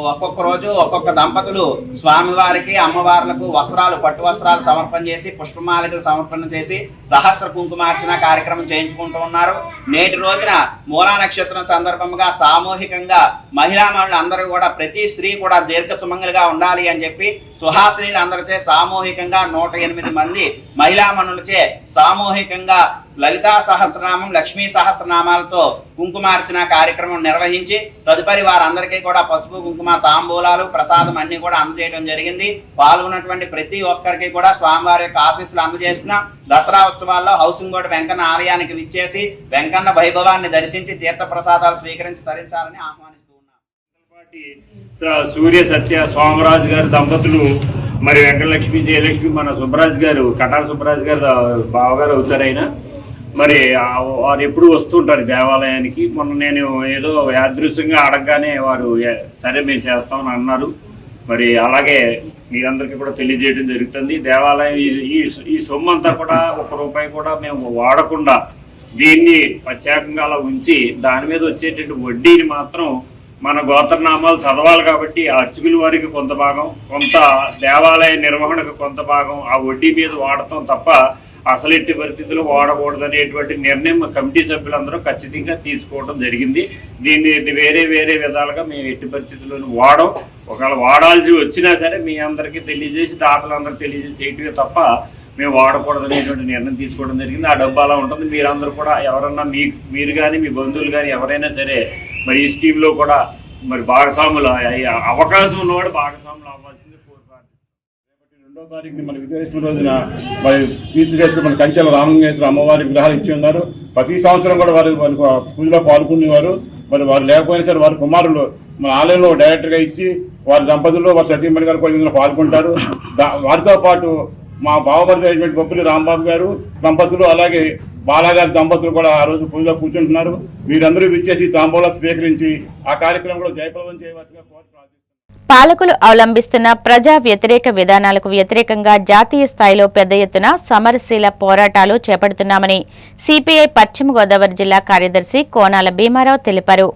ఒక్కొక్క రోజు ఒక్కొక్క దంపతులు స్వామివారికి అమ్మవార్లకు వస్త్రాలు, పట్టు వస్త్రాలు సమర్పణ చేసి పుష్పమాలికలు సమర్పణ చేసి సహస్ర కుంకుమార్చన కార్యక్రమం చేయించుకుంటూ ఉన్నారు. నేటి రోజున మూలా నక్షత్రం సందర్భంగా సామూహికంగా మహిళా మనులు అందరూ కూడా ప్రతి స్త్రీ కూడా దీర్ఘ సుమంగలిగా ఉండాలి అని చెప్పి సుహాసినీలు అందరిచే సామూహికంగా 108 మంది మహిళా మనులచే సామూహికంగా లలితా సహస్రనామం, లక్ష్మీ సహస్రనామాలతో కుంకుమార్చన కార్యక్రమం నిర్వహించి తదుపరి వారందరికీ కూడా పసుపు, కుంకుమ, తాంబూలాలు, ప్రసాదం అన్ని కూడా అందజేయడం జరిగింది. పాల్గొన్నటువంటి ప్రతి ఒక్కరికి కూడా స్వామివారి యొక్క ఆశీస్సులు అందజేస్తున్న దసరా ఉత్సవాల్లో హౌసింగ్ బోర్డు వెంకన్న ఆలయానికి విచ్చేసి వెంకన్న వైభవాన్ని దర్శించి తీర్థ ప్రసాదాలు స్వీకరించి తరించాలని ఆహ్వానిస్తూ ఉన్నాం. సూర్య సత్య సోమరాజు గారి దంపతులు మరి వెంకటలక్ష్మి, జయలక్ష్మి, మన సుబ్బరాజు గారు, కటార సుబ్బరాజు గారు బావగారు అవుతారైనా మరి వారు ఎప్పుడు వస్తుంటారు దేవాలయానికి. మొన్న నేను ఏదో యాదృశ్యంగా అడగగానే వారు సరే మేము చేస్తామని అన్నారు. మరి అలాగే మీరందరికీ కూడా తెలియజేయడం జరుగుతుంది. దేవాలయం ఈ సొమ్ము అంతా కూడా ₹1 కూడా మేము వాడకుండా దీన్ని ప్రత్యేకంగా అలా ఉంచి దాని మీద వచ్చేటువంటి వడ్డీని మాత్రం మన గోత్రనామాలు చదవాలి కాబట్టి అర్చకుల వారికి కొంత భాగం, కొంత దేవాలయ నిర్వహణకు కొంత భాగం ఆ వడ్డీ మీద వాడటం తప్ప అసలు ఎట్టి పరిస్థితుల్లో వాడకూడదు అనేటువంటి నిర్ణయం కమిటీ సభ్యులందరూ ఖచ్చితంగా తీసుకోవడం జరిగింది. దీన్ని వేరే విధాలుగా మేము ఎట్టి పరిస్థితుల్లోనూ వాడం. ఒకవేళ వాడాల్సి వచ్చినా సరే మీ అందరికీ తెలియజేసి, దాతలందరూ తెలియజేసి చేయటమే తప్ప మేము వాడకూడదు అనేటువంటి నిర్ణయం తీసుకోవడం జరిగింది. ఆ డబ్బు అలా ఉంటుంది. మీరందరూ కూడా ఎవరన్నా మీరు కానీ మీ బంధువులు కానీ ఎవరైనా సరే మరి ఈ స్కీమ్లో కూడా మరి భాగస్వాములు అవకాశం ఉన్నవాడు భాగస్వాములు అవ్వాల్సింది కోరుతారు. 2వ తారీఖుని మన విజయదశమి రోజున మరి తీర్చిదేశం మన కంచెల రామలింగేశ్వర అమ్మవారి విగ్రహాలు ఇచ్చి ఉన్నారు. ప్రతి సంవత్సరం కూడా వారు పూజలో పాల్గొనేవారు. మరి వారు లేకపోయినా సరే వారి కుమారులు మన ఆలయంలో డైరెక్టర్గా ఇచ్చి వారి దంపతుల్లో వారి సతీమణి గారు కూడా ఇందులో పాల్గొంటారు. వారితో పాటు మా బావమరిది అయినటువంటి బొబ్బిలి రాంబాబు గారు దంపతులు, అలాగే బాలాగారి దంపతులు కూడా ఆ రోజు పూజలో కూర్చుంటున్నారు. వీరందరూ విచ్చేసి తాంబూలాలు స్వీకరించి ఆ కార్యక్రమంలో జయప్రదం చేయవలసిగా కోరి ప్రార్థిస్తున్నారు. పాలకులు అవలంబిస్తున్న ప్రజా వ్యతిరేక విధానాలకు వ్యతిరేకంగా జాతీయ స్థాయిలో పెద్ద ఎత్తున సమరశీల పోరాటాలు చేపడుతున్నామని సిపిఐ పశ్చిమ గోదావరి జిల్లా కార్యదర్శి కోనాల భీమారావు తెలిపారు.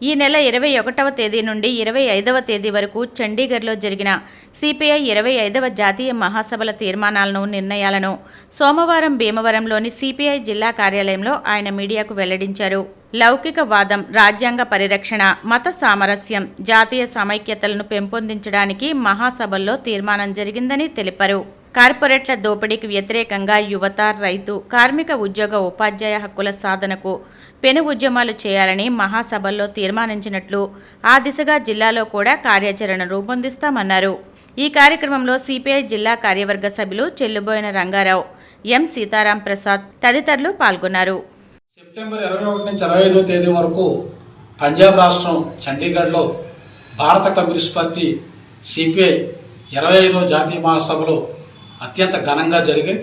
ఈ నెల 21వ తేదీ నుండి 25వ తేదీ వరకు చండీగఢ్లో జరిగిన సిపిఐ 25వ జాతీయ మహాసభల తీర్మానాలను, నిర్ణయాలను సోమవారం భీమవరంలోని సిపిఐ జిల్లా కార్యాలయంలో ఆయన మీడియాకు వెల్లడించారు. లౌకికవాదం, రాజ్యాంగ పరిరక్షణ, మత సామరస్యం, జాతీయ సమైక్యతలను పెంపొందించడానికి మహాసభల్లో తీర్మానం జరిగిందని తెలిపారు. కార్పొరేట్ల దోపిడీకి వ్యతిరేకంగా యువత, రైతు, కార్మిక, ఉద్యోగ, ఉపాధ్యాయ హక్కుల సాధనకు పెను ఉద్యమాలు చేయాలని మహాసభల్లో తీర్మానించినట్లు, ఆ దిశగా జిల్లాలో కూడా కార్యాచరణ రూపొందిస్తామన్నారు. ఈ కార్యక్రమంలో సిపిఐ జిల్లా కార్యవర్గ సభ్యులు చెల్లుబోయిన రంగారావు, ఎం సీతారాం ప్రసాద్ తదితరులు పాల్గొన్నారు. సెప్టెంబర్ 21 నుంచి 25వ తేదీ వరకు పంజాబ్ రాష్ట్రం చండీగఢ్లో భారత కమ్యూనిస్ట్ పార్టీ సిపిఐ 25వ జాతీయ మహాసభలు అత్యంత ఘనంగా జరిగాయి.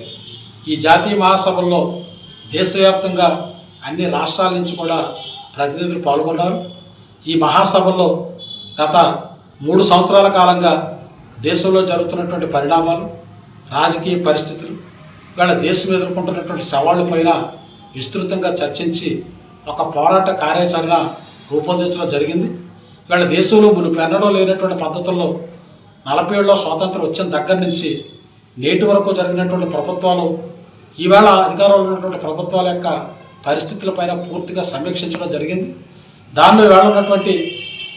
ఈ జాతీయ మహాసభల్లో దేశవ్యాప్తంగా అన్ని రాష్ట్రాల నుంచి కూడా ప్రతినిధులు పాల్గొన్నారు. ఈ మహాసభలో గత 3 సంవత్సరాల కాలంగా దేశంలో జరుగుతున్నటువంటి పరిణామాలు, రాజకీయ పరిస్థితులు, ఇవాళ దేశం ఎదుర్కొంటున్నటువంటి సవాళ్ళ పైన విస్తృతంగా చర్చించి ఒక పోరాట కార్యాచరణ రూపొందించడం జరిగింది. ఇవాళ దేశంలో మునుపెన్నడూ లేనటువంటి పద్ధతుల్లో 40 ఏళ్ళలో స్వాతంత్రం వచ్చిన దగ్గర నుంచి నేటి వరకు జరిగినటువంటి ప్రభుత్వాలు, ఈవేళ అధికారంలో ఉన్నటువంటి ప్రభుత్వాల యొక్క పరిస్థితులపైన పూర్తిగా సమీక్షించడం జరిగింది. దానిలో ఈవేళ ఉన్నటువంటి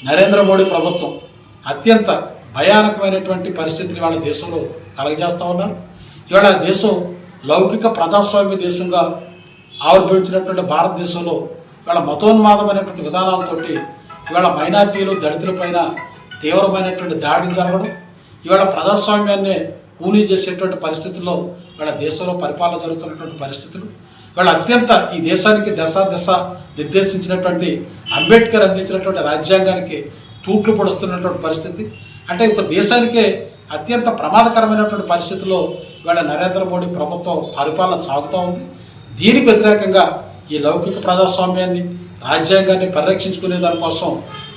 నరేంద్ర మోడీ ప్రభుత్వం అత్యంత భయానకమైనటువంటి పరిస్థితిని ఇవాళ దేశంలో కలగజేస్తూ ఉన్నారు. ఇవాళ దేశం లౌకిక ప్రజాస్వామ్య దేశంగా ఆవిర్భవించినటువంటి భారతదేశంలో ఇవాళ మతోన్మాదమైనటువంటి విధానాలతోటి ఇవాళ మైనార్టీలు, దళితులపైన తీవ్రమైనటువంటి దాడులు జరగడం, ఇవాళ ప్రజాస్వామ్యాన్ని కూనీ చేసేటువంటి పరిస్థితుల్లో ఇవాళ దేశంలో పరిపాలన జరుగుతున్నటువంటి పరిస్థితులు, ఇవాళ అత్యంత ఈ దేశానికి దశ నిర్దేశించినటువంటి అంబేద్కర్ అందించినటువంటి రాజ్యాంగానికి తూట్లు పొడుస్తున్నటువంటి పరిస్థితి, అంటే ఒక దేశానికే అత్యంత ప్రమాదకరమైనటువంటి పరిస్థితుల్లో ఇవాళ నరేంద్ర మోడీ ప్రభుత్వం పరిపాలన సాగుతూ ఉంది. దీనికి వ్యతిరేకంగా ఈ లౌకిక ప్రజాస్వామ్యాన్ని, రాజ్యాంగాన్ని పరిరక్షించుకునే దానికోసం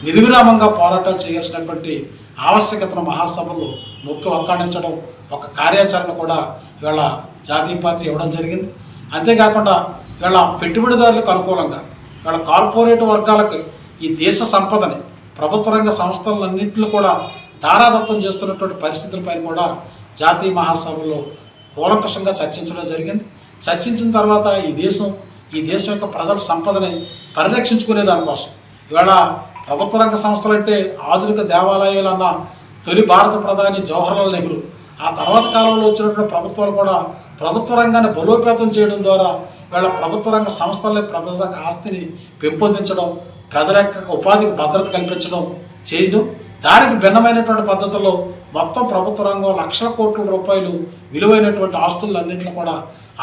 నిర్విరామంగా పోరాటాలు చేయాల్సినటువంటి ఆవశ్యకతను మహాసభలో నొక్కి వక్కాణించడం, ఒక కార్యాచరణ కూడా ఇవాళ జాతీయ పార్టీ ఇవ్వడం జరిగింది. అంతేకాకుండా ఇవాళ పెట్టుబడిదారులకు అనుకూలంగా ఇవాళ కార్పొరేట్ వర్గాలకు ఈ దేశ సంపదని ప్రభుత్వ రంగ సంస్థలన్నింటిలో కూడా దారాదత్తం చేస్తున్నటువంటి పరిస్థితులపైన కూడా జాతీయ మహాసభలో కూలంకషంగా చర్చించడం జరిగింది. చర్చించిన తర్వాత ఈ దేశం యొక్క ప్రజల సంపదని పరిరక్షించుకునే దానికోసం ఇవాళ ప్రభుత్వ రంగ సంస్థలు అంటే ఆధునిక దేవాలయాలు అన్న తొలి భారత ప్రధాని జవహర్లాల్ నెహ్రూ, ఆ తర్వాత కాలంలో వచ్చినటువంటి ప్రభుత్వాలు కూడా ప్రభుత్వ రంగాన్ని బలోపేతం చేయడం ద్వారా ఇవాళ ప్రభుత్వ రంగ సంస్థలే ప్రజల ఆస్తిని పెంపొందించడం, ప్రజల యొక్క ఉపాధికి భద్రత కల్పించడం చేయడం, దానికి భిన్నమైనటువంటి పద్ధతుల్లో మొత్తం ప్రభుత్వ రంగం లక్షల కోట్ల రూపాయలు విలువైనటువంటి ఆస్తులన్నింటిలో కూడా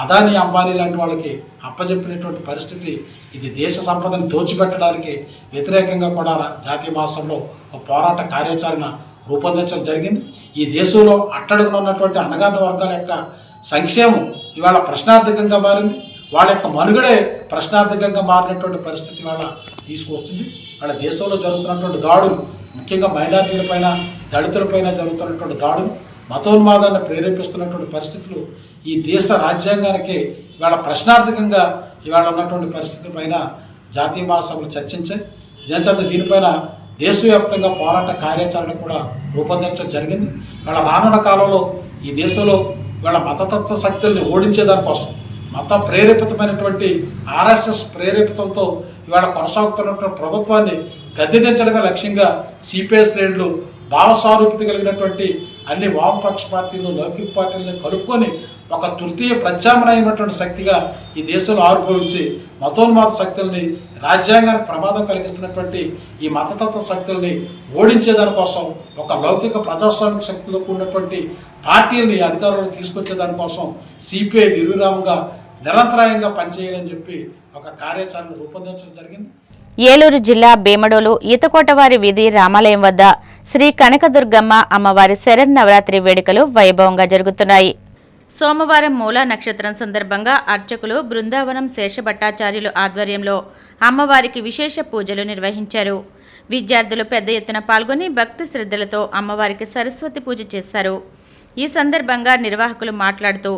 అదానీ, అంబానీ లాంటి వాళ్ళకి అప్పజెప్పినటువంటి పరిస్థితి. ఇది దేశ సంపదను దోచిపెట్టడానికి వ్యతిరేకంగా కూడా జాతీయ మహాసభలో ఒక పోరాట కార్యాచరణ రూపొందించడం జరిగింది. ఈ దేశంలో అట్టడుగున ఉన్నటువంటి అణగారిన వర్గాల యొక్క సంక్షేమం ఇవాళ ప్రశ్నార్థకంగా మారింది. వాళ్ళ యొక్క మనుగడే ప్రశ్నార్థకంగా మారినటువంటి పరిస్థితి ఇవాళ తీసుకొస్తుంది. వాళ్ళ దేశంలో జరుగుతున్నటువంటి దాడులు, ముఖ్యంగా మైనార్టీలపైన, దళితులపైన జరుగుతున్నటువంటి దాడులు, మతోన్మాదాన్ని ప్రేరేపిస్తున్నటువంటి పరిస్థితులు ఈ దేశ రాజ్యాంగానికి ఇవాళ ప్రశ్నార్థకంగా ఇవాళ ఉన్నటువంటి పరిస్థితి పైన జాతీయ మహాసభలు చర్చించాయి. దీనిపైన దేశవ్యాప్తంగా పోరాట కార్యాచరణ కూడా రూపొందించడం జరిగింది. ఇవాళ రానున్న కాలంలో ఈ దేశంలో ఇవాళ మతతత్వ శక్తుల్ని ఓడించేదానికోసం, మత ప్రేరేపితమైనటువంటి ఆర్ఎస్ఎస్ ప్రేరేపితంతో ఇవాళ కొనసాగుతున్నటువంటి ప్రభుత్వాన్ని గద్దెదించడమే లక్ష్యంగా సిపిఐ శ్రేణులు భావస్వారూపిత కలిగినటువంటి అన్ని వామపక్ష పార్టీలు, లౌకిక పార్టీలను కలుపుకొని ఒక తృతీయ ప్రత్యామ్నాయమైనటువంటి శక్తిగా ఈ దేశంలో ఆవిర్భవించి మతోన్మాద శక్తుల్ని, రాజ్యాంగానికి ప్రమాదం కలిగిస్తున్నటువంటి ఈ మతతత్వ శక్తుల్ని ఓడించేదానికోసం, ఒక లౌకిక ప్రజాస్వామిక శక్తిలో కూడినటువంటి పార్టీలని అధికారంలో తీసుకొచ్చేదానికోసం సిపిఐ నిర్విరామంగా నిరంతరాయంగా పనిచేయాలని చెప్పి ఒక కార్యాచరణ రూపొందించడం జరిగింది. ఏలూరు జిల్లా భీమడోలు ఈతకోటవారి వీధి రామాలయం వద్ద శ్రీ కనకదుర్గమ్మ అమ్మవారి శరన్నవరాత్రి వేడుకలు వైభవంగా జరుగుతున్నాయి. సోమవారం మూలా నక్షత్రం సందర్భంగా అర్చకులు బృందావనం శేషభట్టాచార్యులు ఆధ్వర్యంలో అమ్మవారికి విశేష పూజలు నిర్వహించారు. విద్యార్థులు పెద్ద ఎత్తున పాల్గొని భక్తి శ్రద్ధలతో అమ్మవారికి సరస్వతి పూజ చేశారు. ఈ సందర్భంగా నిర్వాహకులు మాట్లాడుతూ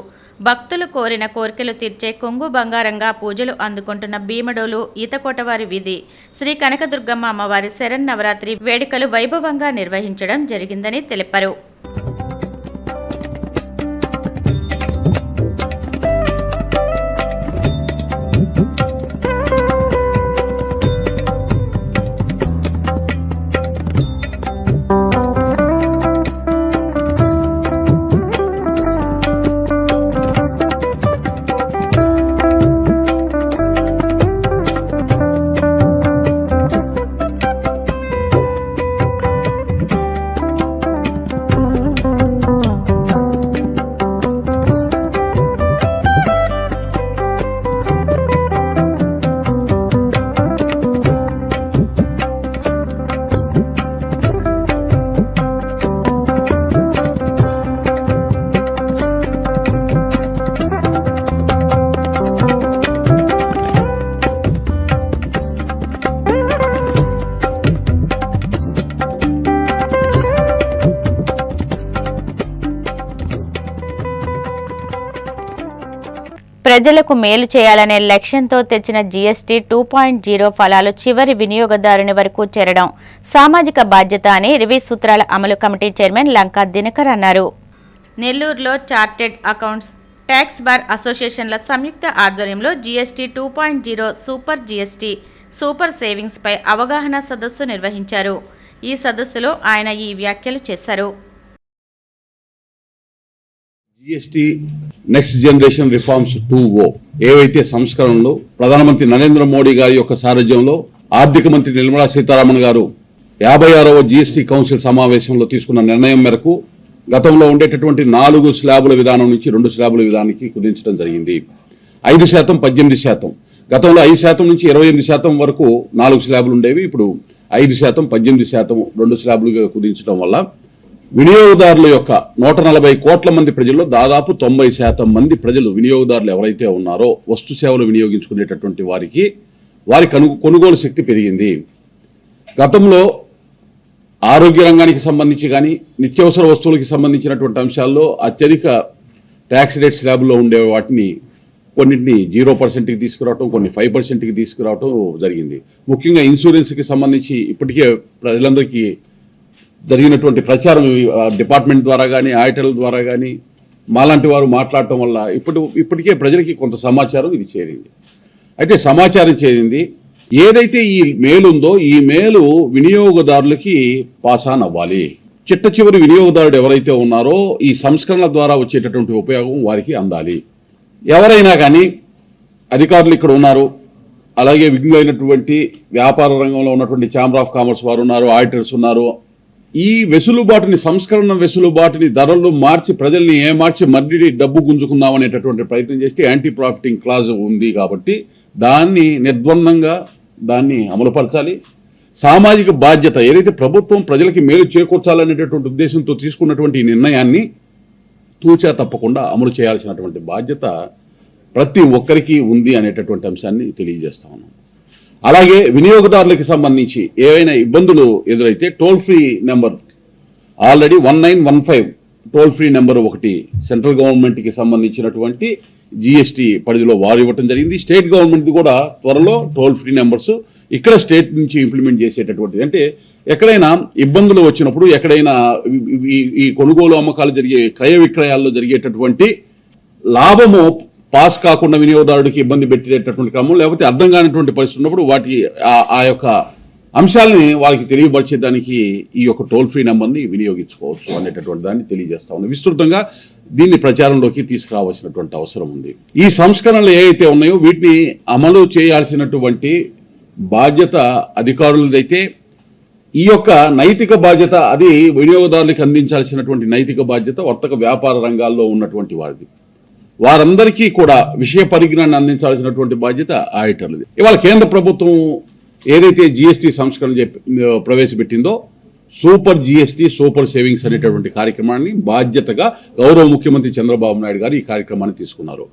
భక్తులు కోరిన కోరికలు తీర్చే కొంగు బంగారంగా పూజలు అందుకుంటున్న భీమడోలు ఈతకోటవారి వీధి శ్రీ కనకదుర్గమ్మ అమ్మవారి శరన్నవరాత్రి వేడుకలు వైభవంగా నిర్వహించడం జరిగిందని తెలిపారు. ప్రజలకు మేలు చేయాలనే లక్ష్యంతో తెచ్చిన జీఎస్టీ 2.0 ఫలాలు చివరి వినియోగదారుని వరకు చేరడం సామాజిక బాధ్యత అని రివ్యూ సూత్రాల అమలు కమిటీ చైర్మన్ లంకా దినకర్ అన్నారు. నెల్లూరులో చార్టెడ్ అకౌంట్స్ ట్యాక్స్ బార్ అసోసియేషన్ల సంయుక్త ఆధ్వర్యంలో GST 2.0 super GST super savings పై అవగాహన సదస్సు నిర్వహించారు. ఈ సదస్సులో ఆయన ఈ వ్యాఖ్యలు చేశారు. జీఎస్టీ నెక్స్ట్ జనరేషన్ రిఫార్మ్స్ 2.0 ఏవైతే సంస్కరణలు ప్రధానమంత్రి నరేంద్ర మోడీ గారి యొక్క సారథ్యంలో ఆర్థిక మంత్రి నిర్మలా సీతారామన్ గారు 56వ జీఎస్టీ కౌన్సిల్ సమావేశంలో తీసుకున్న నిర్ణయం మేరకు గతంలో ఉండేటటువంటి 4 స్లాబుల విధానం నుంచి 2 స్లాబుల విధానానికి కుదించడం జరిగింది. 5% 18%. గతంలో 5% నుంచి 28% వరకు 4 స్లాబులు ఉండేవి. ఇప్పుడు 5% 18% 2 స్లాబులుగా కుదించడం వల్ల వినియోగదారుల యొక్క 140 కోట్ల మంది ప్రజల్లో దాదాపు 90% మంది ప్రజలు వినియోగదారులు ఎవరైతే ఉన్నారో వస్తు సేవలు వినియోగించుకునేటటువంటి వారి కొనుగోలు శక్తి పెరిగింది. గతంలో ఆరోగ్య రంగానికి సంబంధించి కానీ నిత్యావసర వస్తువులకి సంబంధించినటువంటి అంశాల్లో అత్యధిక ట్యాక్స్ రేట్ స్లాబ్లో ఉండే వాటిని కొన్నింటిని 0%కి తీసుకురావటం, కొన్ని 5%కి తీసుకురావటం జరిగింది. ముఖ్యంగా ఇన్సూరెన్స్కి సంబంధించి ఇప్పటికే ప్రజలందరికీ జరిగినటువంటి ప్రచారం డిపార్ట్మెంట్ ద్వారా కానీ ఆడిటర్ల ద్వారా కానీ మాలాంటి వారు మాట్లాడటం వల్ల ఇప్పటికే ప్రజలకి కొంత సమాచారం ఇది చేరింది. అయితే సమాచారం చేరింది ఏదైతే ఈ మేలు ఉందో ఈ మేలు వినియోగదారులకి పాస్ ఆన్ అవ్వాలి. చిట్ట చివరి వినియోగదారుడు ఎవరైతే ఉన్నారో ఈ సంస్కరణల ద్వారా వచ్చేటటువంటి ఉపయోగం వారికి అందాలి. ఎవరైనా కానీ అధికారులు ఇక్కడ ఉన్నారు, అలాగే విఘ్నులైనటువంటి వ్యాపార రంగంలో ఉన్నటువంటి ఛాంబర్ ఆఫ్ కామర్స్ వారు ఉన్నారు, ఆడిటర్స్ ఉన్నారు. ఈ వెసులుబాటుని సంస్కరణ వెసులుబాటుని ధరలు మార్చి ప్రజల్ని ఏమార్చి మళ్ళీ డబ్బు గుంజుకుందాం అనేటటువంటి ప్రయత్నం చేస్తే యాంటీ ప్రాఫిటింగ్ క్లాజ్ ఉంది కాబట్టి దాన్ని నిర్ద్వందంగా దాన్ని అమలుపరచాలి. సామాజిక బాధ్యత ఏదైతే ప్రభుత్వం ప్రజలకి మేలు చేకూర్చాలనేటటువంటి ఉద్దేశంతో తీసుకున్నటువంటి ఈ నిర్ణయాన్ని తూచా తప్పకుండా అమలు చేయాల్సినటువంటి బాధ్యత ప్రతి ఒక్కరికి ఉంది అనేటటువంటి అంశాన్ని తెలియజేస్తా ఉన్నాం. అలాగే వినియోగదారులకు సంబంధించి ఏవైనా ఇబ్బందులు ఎదురైతే toll free number already 1915 toll free number ఒకటి సెంట్రల్ గవర్నమెంట్కి సంబంధించినటువంటి జీఎస్టీ పరిధిలో వారు ఇవ్వటం జరిగింది. స్టేట్ గవర్నమెంట్ కూడా త్వరలో టోల్ ఫ్రీ నెంబర్స్ ఇక్కడ స్టేట్ నుంచి ఇంప్లిమెంట్ చేసేటటువంటిది. అంటే ఎక్కడైనా ఇబ్బందులు వచ్చినప్పుడు ఎక్కడైనా ఈ కొనుగోలు అమ్మకాలు జరిగే క్రయ విక్రయాల్లో జరిగేటటువంటి లాభము పాస్ కాకుండా వినియోగదారుడికి ఇబ్బంది పెట్టేటటువంటి క్రమం లేకపోతే అర్థం కానిటువంటి పరిస్థితి ఉన్నప్పుడు వాటి ఆ యొక్క అంశాలని వాళ్ళకి తెలియపరిచేదానికి ఈ యొక్క టోల్ ఫ్రీ నెంబర్ని వినియోగించుకోవచ్చు అనేటటువంటి దాన్ని తెలియజేస్తా ఉంది. విస్తృతంగా దీన్ని ప్రచారంలోకి తీసుకురావాల్సినటువంటి అవసరం ఉంది. ఈ సంస్కరణలు ఏవైతే ఉన్నాయో వీటిని అమలు చేయాల్సినటువంటి బాధ్యత అధికారులదైతే ఈ యొక్క నైతిక బాధ్యత అది వినియోగదారులకు అందించాల్సినటువంటి నైతిక బాధ్యత వర్తక వ్యాపార రంగాల్లో ఉన్నటువంటి వారిది. వారందరికీ కూడా విషయ పరిజ్ఞానాన్ని అందించాల్సినటువంటి బాధ్యత ఆడిటర్లది. ఇవాళ కేంద్ర ప్రభుత్వం ఏదైతే జీఎస్టీ సంస్కరణ ప్రవేశపెట్టిందో సూపర్ జీఎస్టీ సూపర్ సేవింగ్స్ అనేటటువంటి కార్యక్రమాన్ని బాధ్యతగా గౌరవ ముఖ్యమంత్రి చంద్రబాబు నాయుడు గారు ఈ కార్యక్రమాన్ని తీసుకున్నారు.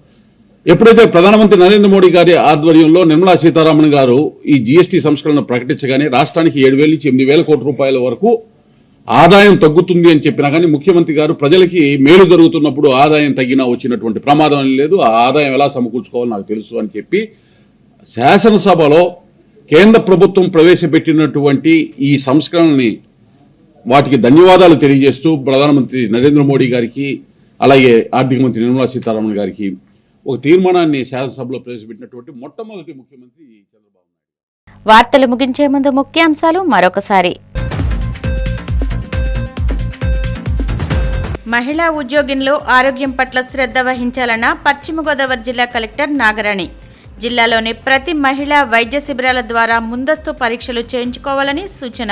ఎప్పుడైతే ప్రధానమంత్రి నరేంద్ర మోడీ గారి ఆధ్వర్యంలో నిర్మలా సీతారామన్ గారు ఈ జీఎస్టీ సంస్కరణ ప్రకటించగానే రాష్ట్రానికి 7,000 నుంచి 8,000 కోట్ల రూపాయల వరకు ఆదాయం తగ్గుతుంది అని చెప్పినా కానీ ముఖ్యమంత్రి గారు ప్రజలకి మేలు జరుగుతున్నప్పుడు ఆదాయం తగ్గినా వచ్చినటువంటి ప్రమాదం లేదు, ఆ ఆదాయం ఎలా సమకూర్చుకోవాలో నాకు తెలుసు అని చెప్పి శాసనసభలో కేంద్ర ప్రభుత్వం ప్రవేశపెట్టినటువంటి ఈ సంస్కరణని వాటికి ధన్యవాదాలు తెలియజేస్తూ ప్రధానమంత్రి నరేంద్ర మోడీ గారికి అలాగే ఆర్థిక మంత్రి నిర్మలా సీతారామన్ గారికి ఒక తీర్మానాన్ని శాసనసభలో ప్రవేశపెట్టినటువంటి మొట్టమొదటి ముఖ్యమంత్రి చంద్రబాబు నాయుడు. వార్తలు ముగించే ముందు ముఖ్యాంశాలు మరొకసారి. మహిళా ఉద్యోగినులు ఆరోగ్యం పట్ల శ్రద్ధ వహించాలన్న పశ్చిమ గోదావరి జిల్లా కలెక్టర్ నాగరాణి. జిల్లాలోని ప్రతి మహిళా వైద్య శిబిరాల ద్వారా ముందస్తు పరీక్షలు చేయించుకోవాలని సూచన.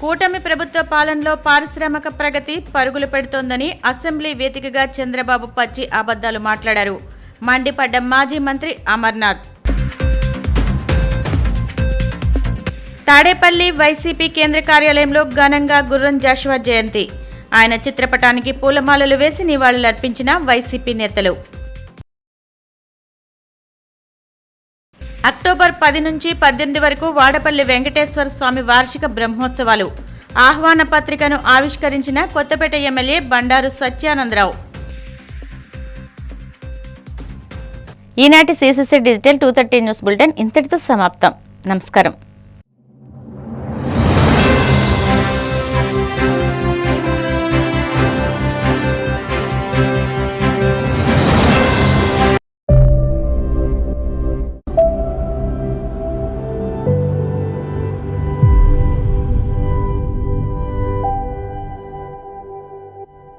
కూటమి ప్రభుత్వ పాలనలో పారిశ్రామిక ప్రగతి పరుగులు పెడుతోందని అసెంబ్లీ వేదికగా చంద్రబాబు పచ్చి అబద్ధాలు మాట్లాడారు. మండిపడ్డ మాజీ మంత్రి అమర్నాథ్. తాడేపల్లి వైసీపీ కేంద్ర కార్యాలయంలో ఘనంగా గుర్రం జాషువా జయంతి. ఆయన చిత్రపటానికి పూలమాలలు వేసి నివాళులర్పించిన వైసీపీ నేతలు. అక్టోబర్ 10 నుంచి 18 వరకు వాడపల్లి వెంకటేశ్వర స్వామి వార్షిక బ్రహ్మోత్సవాలు. ఆహ్వాన పత్రికను ఆవిష్కరించిన కొత్తపేట ఎమ్మెల్యే బండారు సత్యానందరావు. ఈనాటి CCC డిజిటల్ 230 న్యూస్ బులెటిన్ ఇంతటితో సమాప్తం. నమస్కారం.